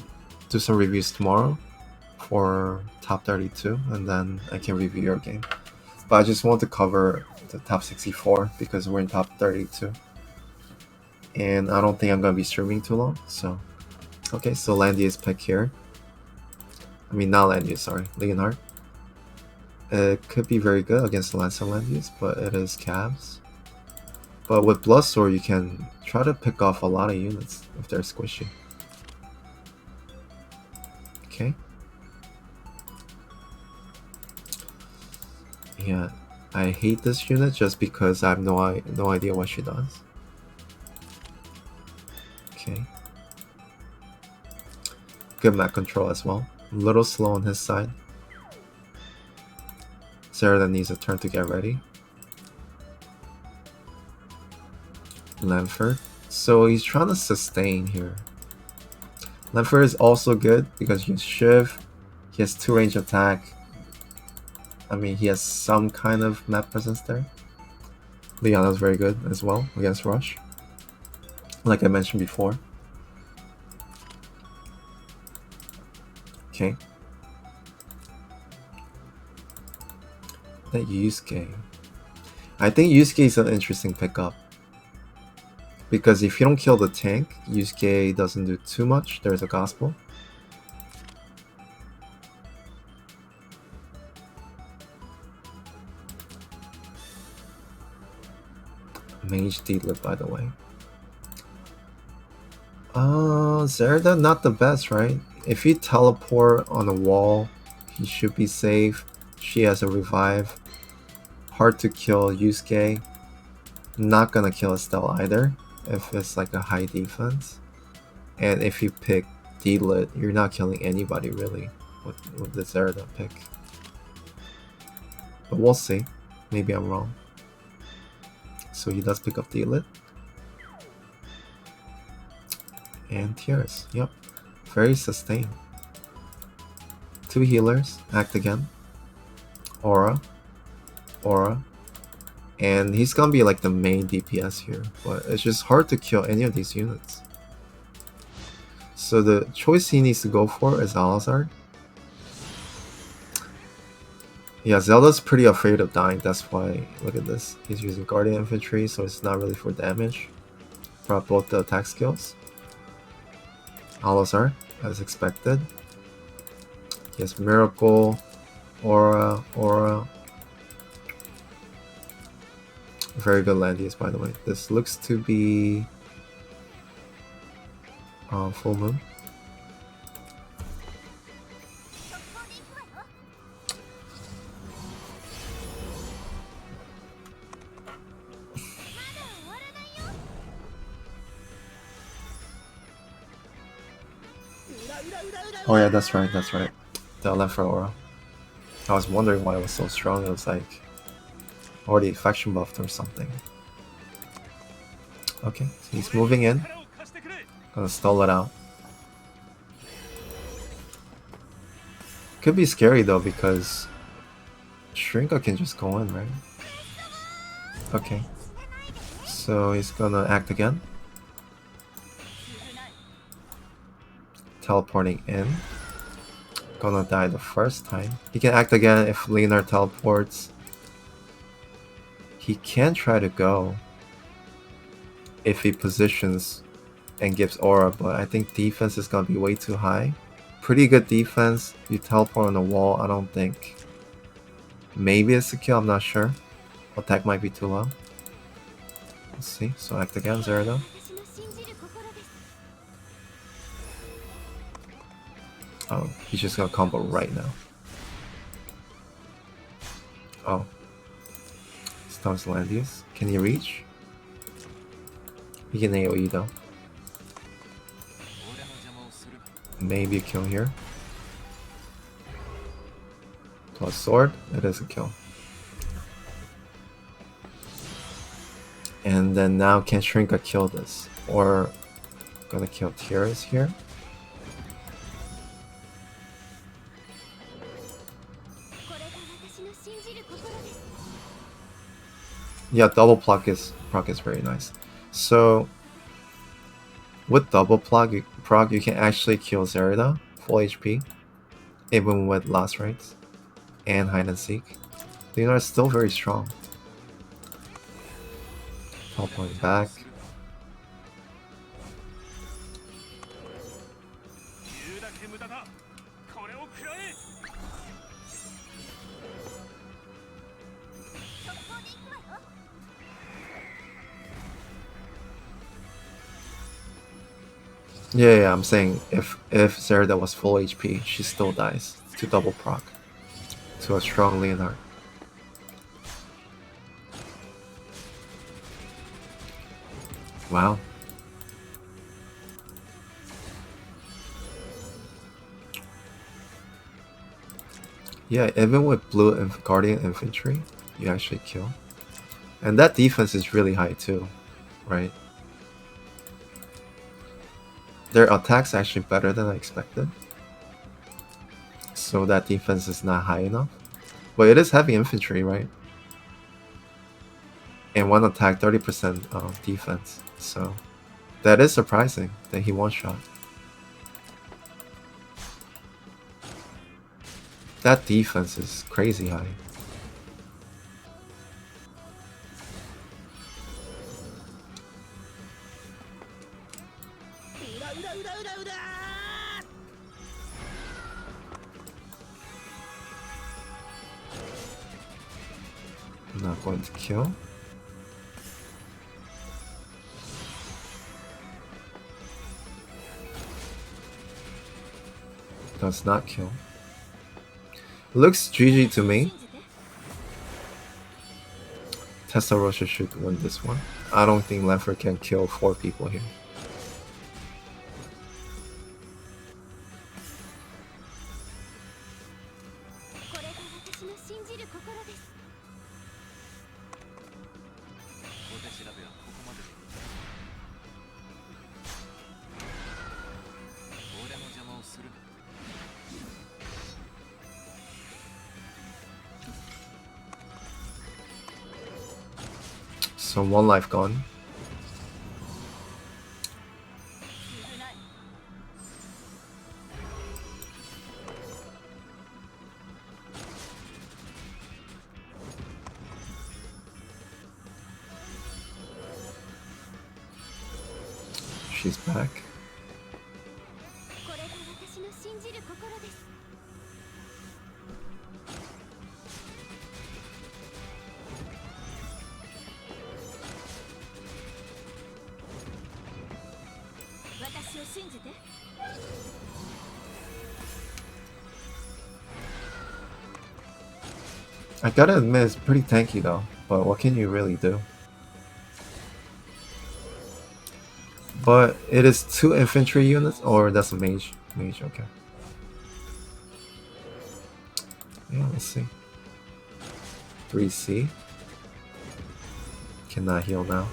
do some reviews tomorrow for top 32, and then I can review your game. But I just want to cover the top 64 because we're in top 32. And I don't think I'm going to be streaming too long, so... Okay, so Landia's pick here. I mean, not Landius, sorry, Leonhardt. It could be very good against Landius, but it is Cavs. But with Bloodsword, you can try to pick off a lot of units if they're squishy. Okay. Yeah, I hate this unit just because I have no idea what she does. Okay. Good map control as well. A little slow on his side. Sarah needs a turn to get ready. Lamford. So he's trying to sustain here. Lamford is also good because he has Shiv. He has 2 range attack. I mean, he has some kind of map presence there. Liana's very good as well against Rush, like I mentioned before. Okay. That Yusuke. I think Yusuke is an interesting pickup. Because if you don't kill the tank, Yusuke doesn't do too much. There's a gospel. Mage Deedlit, by the way. Zerda, not the best, right? If you teleport on a wall, he should be safe. She has a revive. Hard to kill Yusuke. Not gonna kill Estelle either, if it's like a high defense. And if you pick Deedlit, you're not killing anybody really with the Zerda pick. But we'll see. Maybe I'm wrong. So he does pick up Deedlit. And Tears, yep. Very sustained. 2 healers, act again. Aura. And he's gonna be like the main DPS here, but it's just hard to kill any of these units. So the choice he needs to go for is Alazar. Yeah, Zelda's pretty afraid of dying, that's why, look at this. He's using Guardian Infantry, so it's not really for damage. Brought both the attack skills. Alazar, as expected. He has Miracle, Aura. Very good Landius, by the way. This looks to be Full Moon. Oh yeah, that's right. The left for Aura. I was wondering why it was so strong. It was like, Or the affection buffed or something. Okay, so he's moving in. Gonna stall it out. Could be scary though because Shrinka can just go in, right? Okay. So he's gonna act again. Teleporting in. Gonna die the first time. He can act again if Leonard teleports. He can try to go if he positions and gives aura, but I think defense is gonna be way too high. Pretty good defense. You teleport on the wall, I don't think. Maybe it's a kill, I'm not sure. Attack might be too low. Let's see. So act again, Zerda. Oh, he's just gonna combo right now. Oh. Stuns Landius. Can he reach? He can AoE though. Maybe a kill here. Plus sword, it is a kill. And then now can Shrinka kill this? Or gonna kill Tiras here? Yeah, double proc is very nice. So with double proc, you can actually kill Zerida full HP, even with last rites and hide and seek. Leonard is still very strong. Teleporting back. Yeah, I'm saying if Zerida was full HP, she still dies to double proc to a strong Leonard. Wow. Yeah, even with blue and Guardian Infantry, you actually kill. And that defense is really high too, right? Their attack's actually better than I expected. So that defense is not high enough. But it is heavy infantry, right? And one attack, 30% defense. So that is surprising that he one-shot. That defense is crazy high. I'm not going to kill. Does not kill. Looks GG to me. Testarossa should win this one. I don't think Leffler can kill 4 people here. So 1 life gone. She's back. I gotta admit, it's pretty tanky though, but what can you really do? But it is 2 infantry units, or that's a mage. Mage, okay. Yeah, let's see. 3C. Cannot heal now.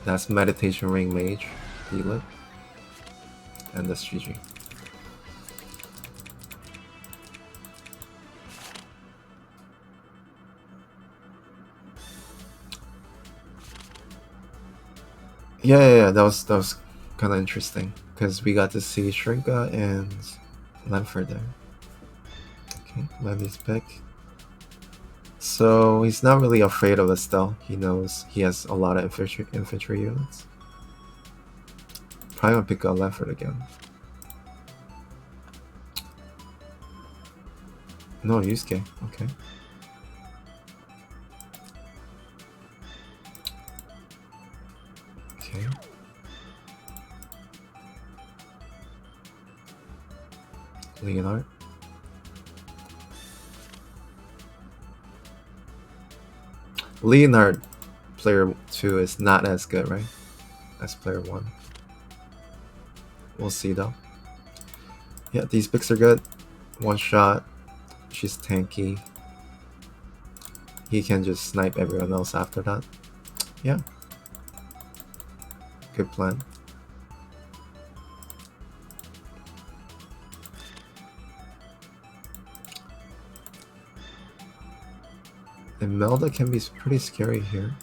That's Meditation Ring Mage, heal it. And that's GG. Yeah, that was kind of interesting because we got to see Shrinka and Lanford there. Okay, Landy's pick. So he's not really afraid of Estelle. He knows he has a lot of infantry units. Probably gonna pick up Lanford again. No, Yusuke. Okay. Okay. Leonard. Leonard, player 2 is not as good, right? As player 1. We'll see though. Yeah, these picks are good. One shot. She's tanky. He can just snipe everyone else after that. Yeah. Good plan. Imelda can be pretty scary here.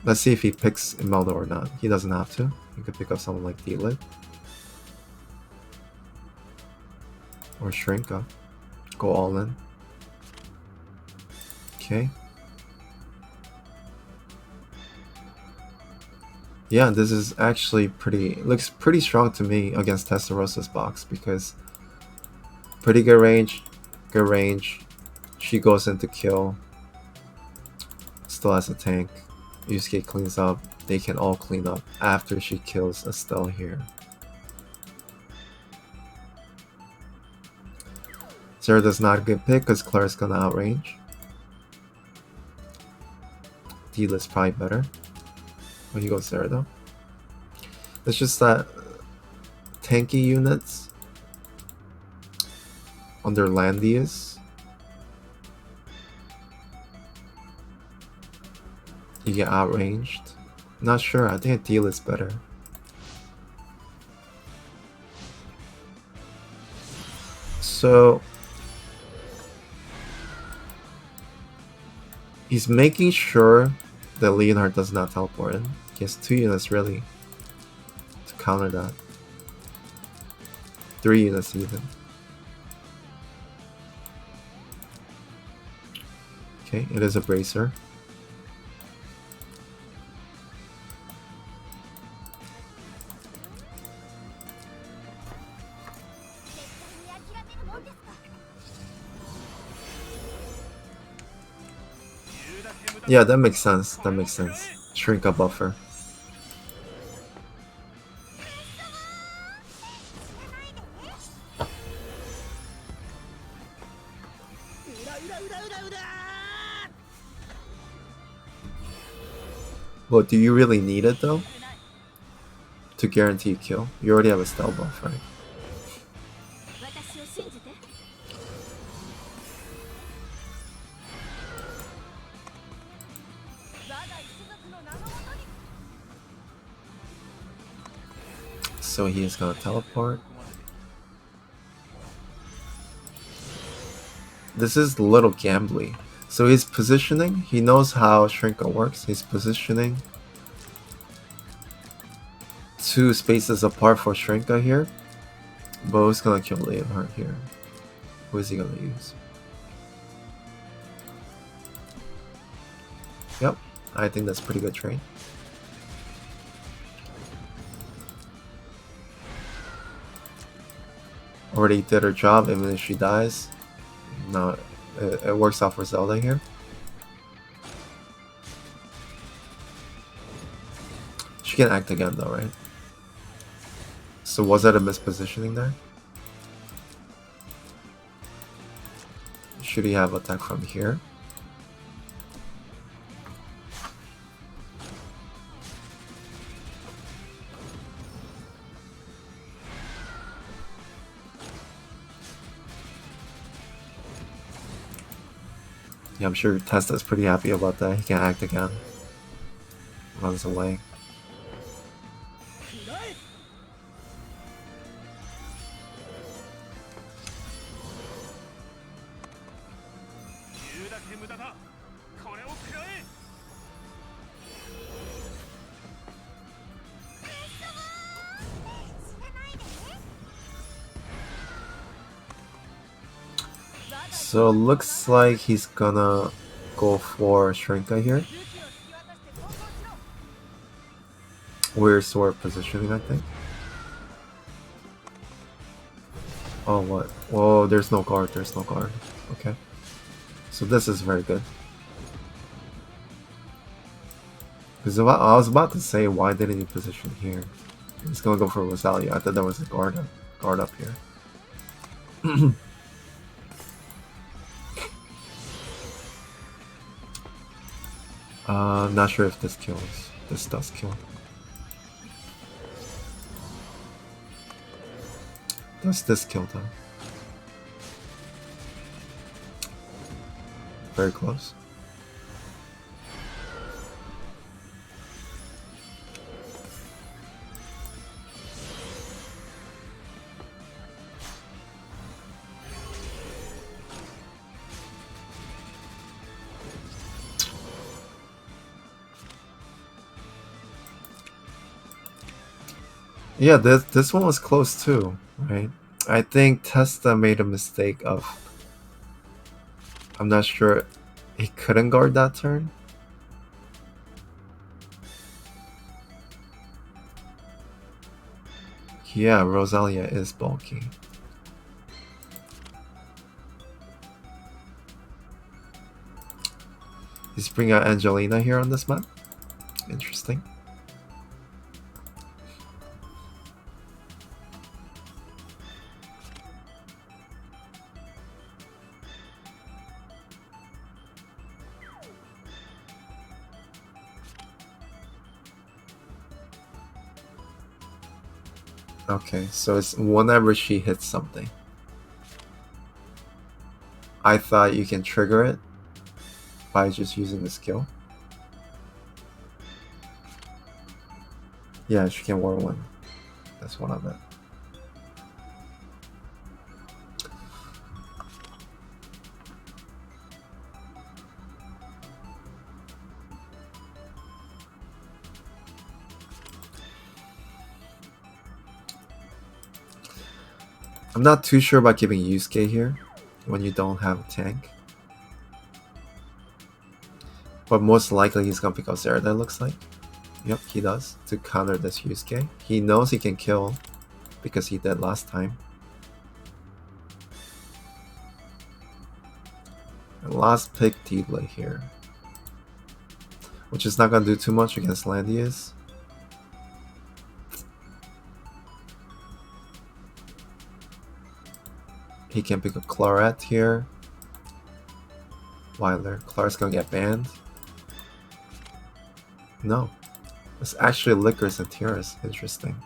Let's see if he picks Imelda or not. He doesn't have to. He could pick up someone like D-Lit. Or Shrinka. Go all in. Okay. Yeah, this is actually looks pretty strong to me against Testarossa's box because pretty good range. Good range. She goes in to kill. Still has a tank. Yusuke cleans up. They can all clean up after she kills Estelle here. Zerda's not a good pick because Claire's gonna outrange. D-Lit's probably better. When you go Zerda. It's just that tanky units under Landius. You get outranged. Not sure. I think a deal is better. So he's making sure that Leonhard does not teleport in. He has 2 units really to counter that. 3 units even. Okay, it is a bracer. Yeah, that makes sense. That makes sense. Shrink a buffer. Well, do you really need it though? To guarantee a kill? You already have a stealth buff, right? So he is gonna teleport. This is a little gambly. So he's positioning. He knows how Shrinka works. He's positioning 2 spaces apart for Shrinka here. But who's gonna kill Leonhard here? Who is he gonna use? Yep, I think that's pretty good trade. Already did her job, even if she dies. No, it works out for Zelda here. She can act again though, right? So was that a mispositioning there? Should he have attack from here? Yeah, I'm sure Testa's pretty happy about that. He can act again. Runs away. So looks like he's gonna go for Shrinka here. Weird sword positioning, I think. Oh, what? Whoa, there's no guard, there's no guard. Okay. So this is very good. Because I was about to say, why didn't he position here? He's gonna go for Rosalia. I thought there was a guard up here. Not sure if this kills. This does kill. Does this kill though? Very close. Yeah, this one was close too, right? I think Testa made a mistake of... I'm not sure. He couldn't guard that turn? Yeah, Rosalia is bulky. He's bringing out Angelina here on this map. Interesting. Okay, so it's whenever she hits something. I thought you can trigger it by just using the skill. Yeah, she can Whirlwind. That's what I meant. I'm not too sure about giving Yusuke here when you don't have a tank. But most likely he's gonna pick up Zera, that looks like. Yep, he does, to counter this Yusuke. He knows he can kill because he did last time. And last pick Diglett here, which is not gonna do too much against Landius. He can pick a Claret here. Weiler. Claret's gonna get banned. No. It's actually Lickers and Tiras. Interesting.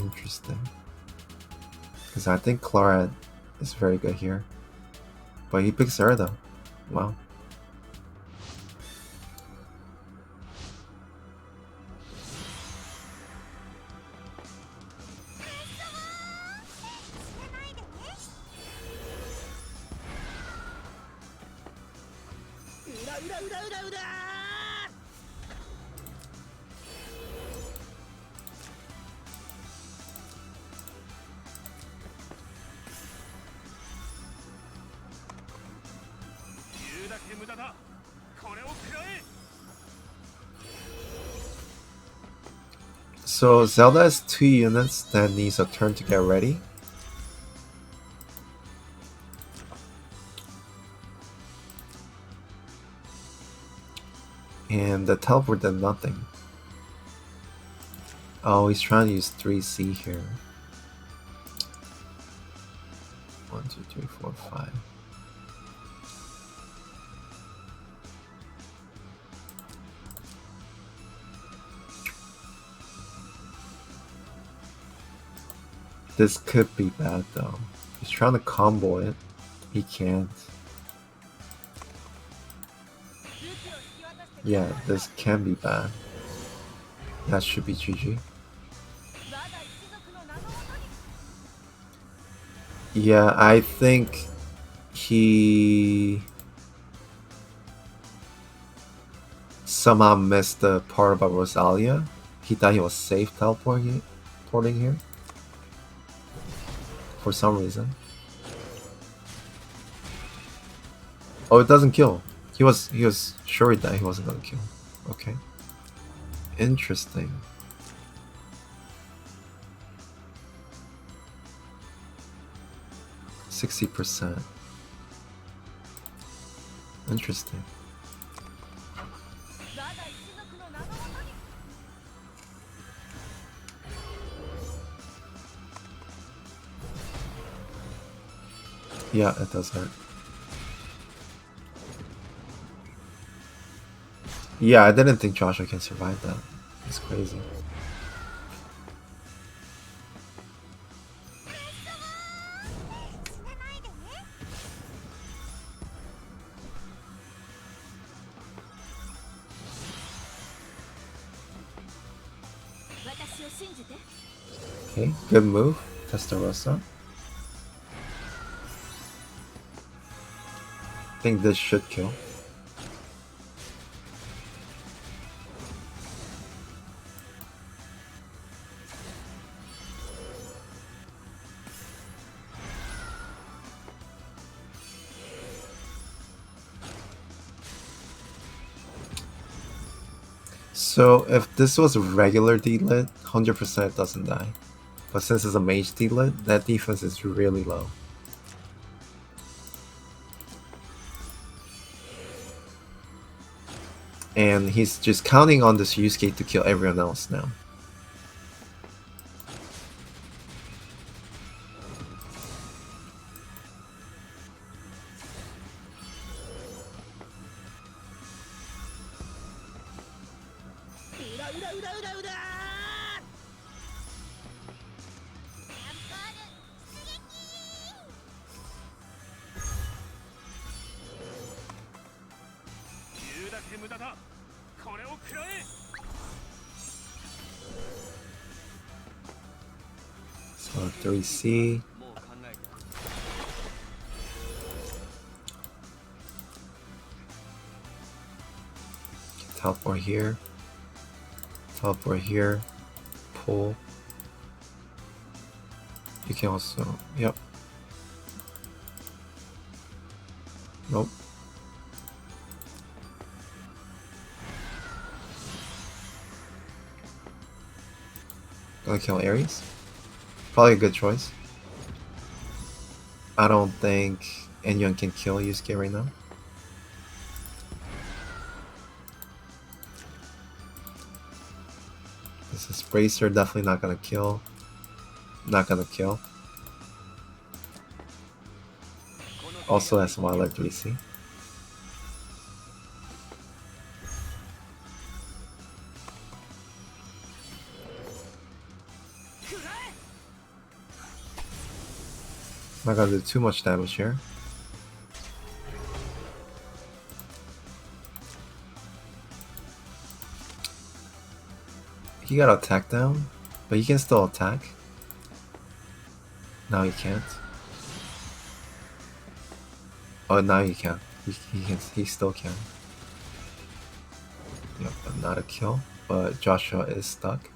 Interesting. Because I think Claret is very good here. But he picks Zera though. Wow. So Zelda has 2 units that needs a turn to get ready. And the teleport did nothing. Oh, he's trying to use 3C here. 1, 2, 3, 4, 5. This could be bad though. He's trying to combo it. He can't. Yeah, this can be bad. That should be GG. Yeah, I think he somehow missed the part about Rosalia. He thought he was safe teleporting here for some reason. Oh, it doesn't kill. He was sure that he wasn't gonna kill. Okay. Interesting. %60. Interesting. Yeah, it does hurt. Yeah, I didn't think Joshua can survive that. It's crazy. Okay, good move, Testarossa. I think this should kill. So if this was a regular D-lit, 100% doesn't die. But since it's a mage D-lit, that defense is really low. And he's just counting on this Yusuke to kill everyone else now. So 3C. Teleport here. Teleport here. Pull. You can also... Yep. Nope. Gonna kill Ares. Probably a good choice. I don't think anyone can kill Yusuke right now. This is Bracer, definitely not gonna kill. Not gonna kill. Also has Wildlife 3C. Not gonna do too much damage here. He got attack down, but he can still attack. Now he can't. Oh, now he can. He still can. Yep, but not a kill. But Joshua is stuck.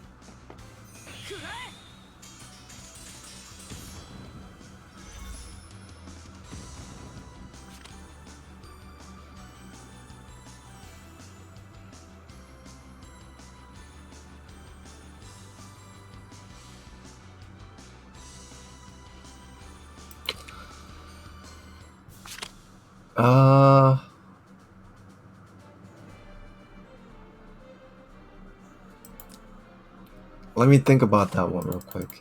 Let me think about that one real quick.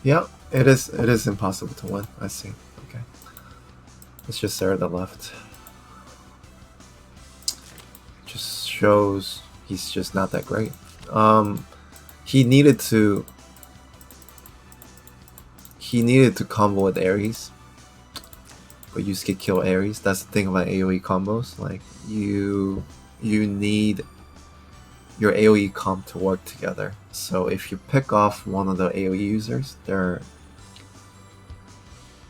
Yeah, it is. It is impossible to win. I see. Okay, let's just stare at the left. Just shows he's just not that great. He needed to. He needed to combo with Ares, but you skip kill Ares. That's the thing about AoE combos. Like you need your AoE comp to work together. So if you pick off one of the AoE users, their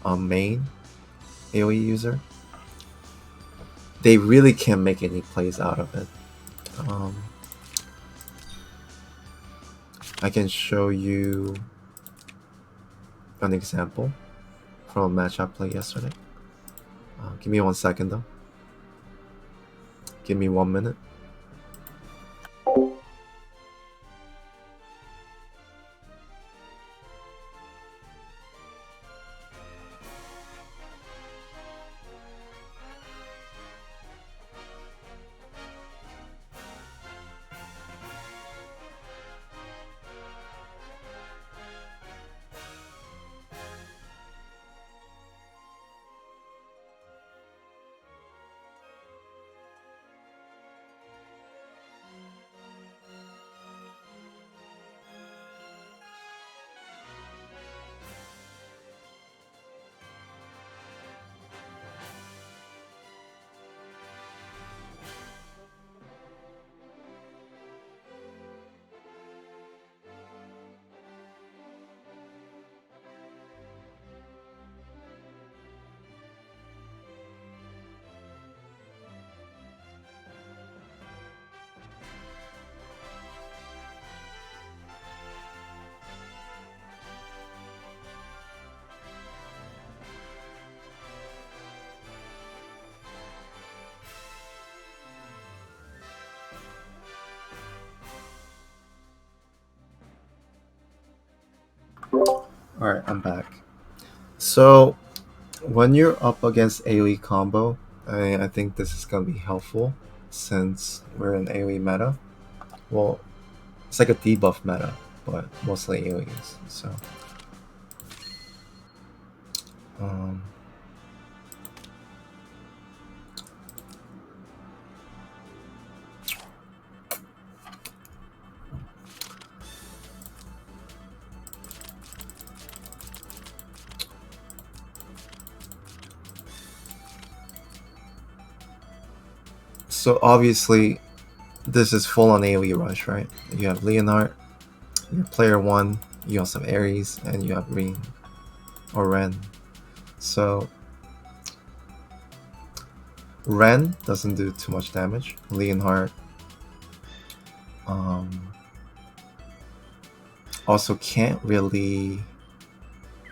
main AoE user, they really can't make any plays out of it. I can show you an example from a match I played yesterday. Give me 1 second though. Give me 1 minute. Alright, I'm back. So when you're up against AoE combo, I think this is gonna be helpful since we're in AoE meta. Well, it's like a debuff meta, but mostly AoEs. Um, so obviously, this is full on AoE rush, right? You have Leonhard, you have player 1, you also have Ares, and you have Ren. So Ren doesn't do too much damage. Leonhard also can't really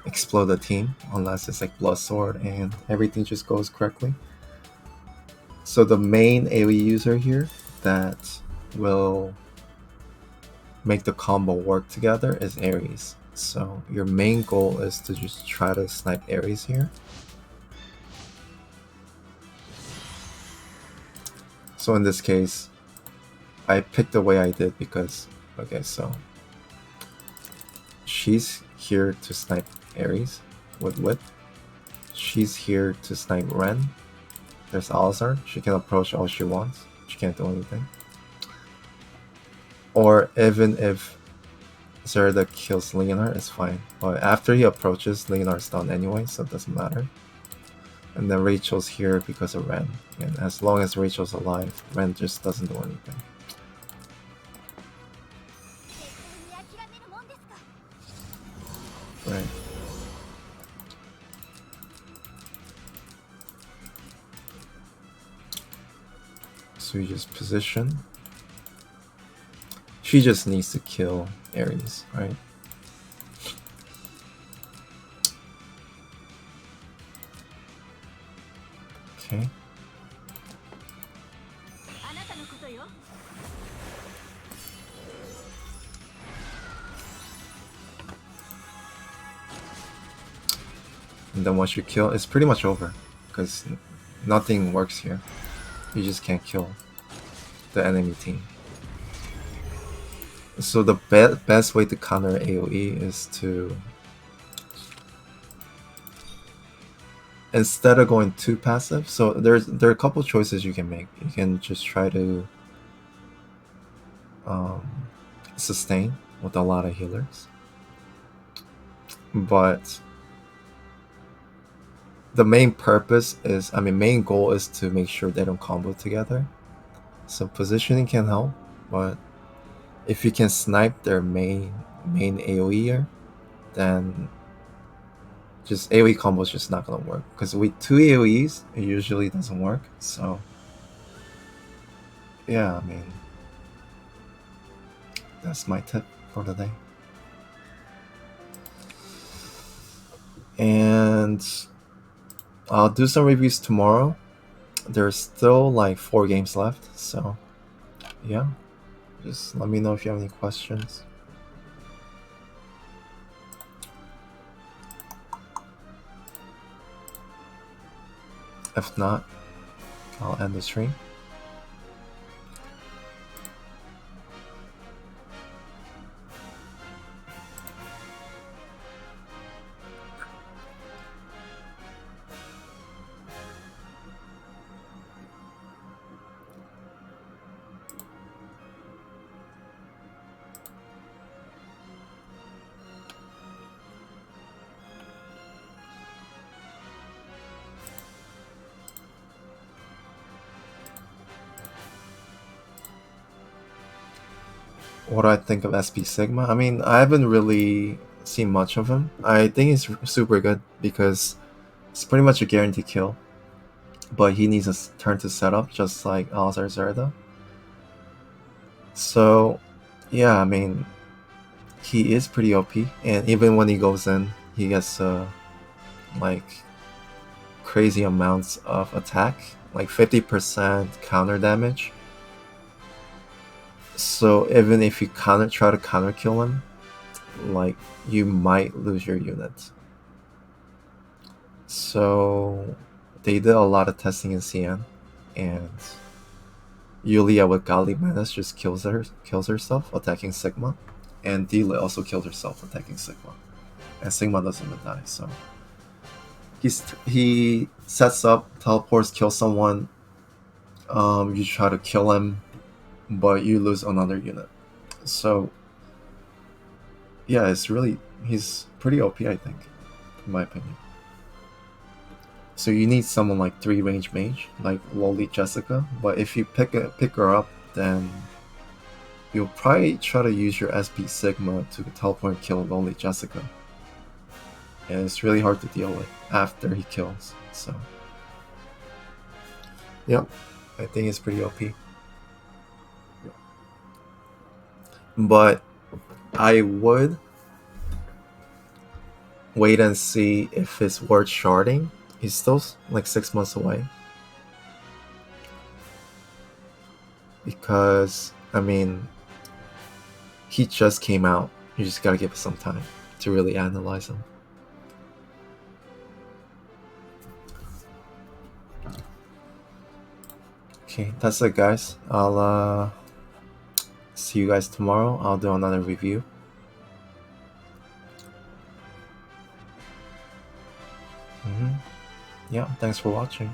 explode the team unless it's like Blood Sword and everything just goes correctly. So the main AoE user here that will make the combo work together is Ares. So your main goal is to just try to snipe Ares here. So in this case, I picked the way I did because, okay, so she's here to snipe Ares with Whip. She's here to snipe Ren. There's Alizar. She can approach all she wants. She can't do anything. Or even if Zerda kills Leonhard, it's fine. But after he approaches, Leonhard's done anyway, so it doesn't matter. And then Rachel's here because of Ren. And as long as Rachel's alive, Ren just doesn't do anything. Right. So you just position. She just needs to kill Ares, right? Okay. And then once you kill, it's pretty much over because nothing works here. You just can't kill the enemy team. So the best way to counter AoE is to instead of going too passive, so there are a couple choices you can make. You can just try to sustain with a lot of healers, but the main purpose is, main goal is to make sure they don't combo together. So positioning can help, but if you can snipe their main AoEer, then just AoE combo is just not gonna work, because with 2 AoEs it usually doesn't work. So yeah, that's my tip for the day. And I'll do some reviews tomorrow. There's still like 4 games left, so yeah, just let me know if you have any questions. If not, I'll end the stream. What do I think of SP Sigma? I haven't really seen much of him. I think he's super good because it's pretty much a guaranteed kill, but he needs a turn to set up, just like Alazar Zerda. So yeah, he is pretty OP, and even when he goes in, he gets like crazy amounts of attack, like 50% counter damage. So even if you try to counter kill him, like, you might lose your unit. So they did a lot of testing in CN, and Yulia with Godly Menace just kills herself attacking Sigma, and Dila also killed herself attacking Sigma, and Sigma doesn't even die. So he sets up, teleports, kills someone. You try to kill him, but you lose another unit. So yeah, he's pretty OP, I think, in my opinion. So you need someone like 3 range mage, like lowly Jessica. But if you pick her up, then you'll probably try to use your SP Sigma to teleport and kill lowly Jessica. And it's really hard to deal with after he kills. So yep, I think it's pretty OP. But I would wait and see if it's worth sharding. He's still like 6 months away. Because, he just came out. You just gotta give it some time to really analyze him. Okay, that's it, guys. I'll see you guys tomorrow. I'll do another review. Yeah, thanks for watching.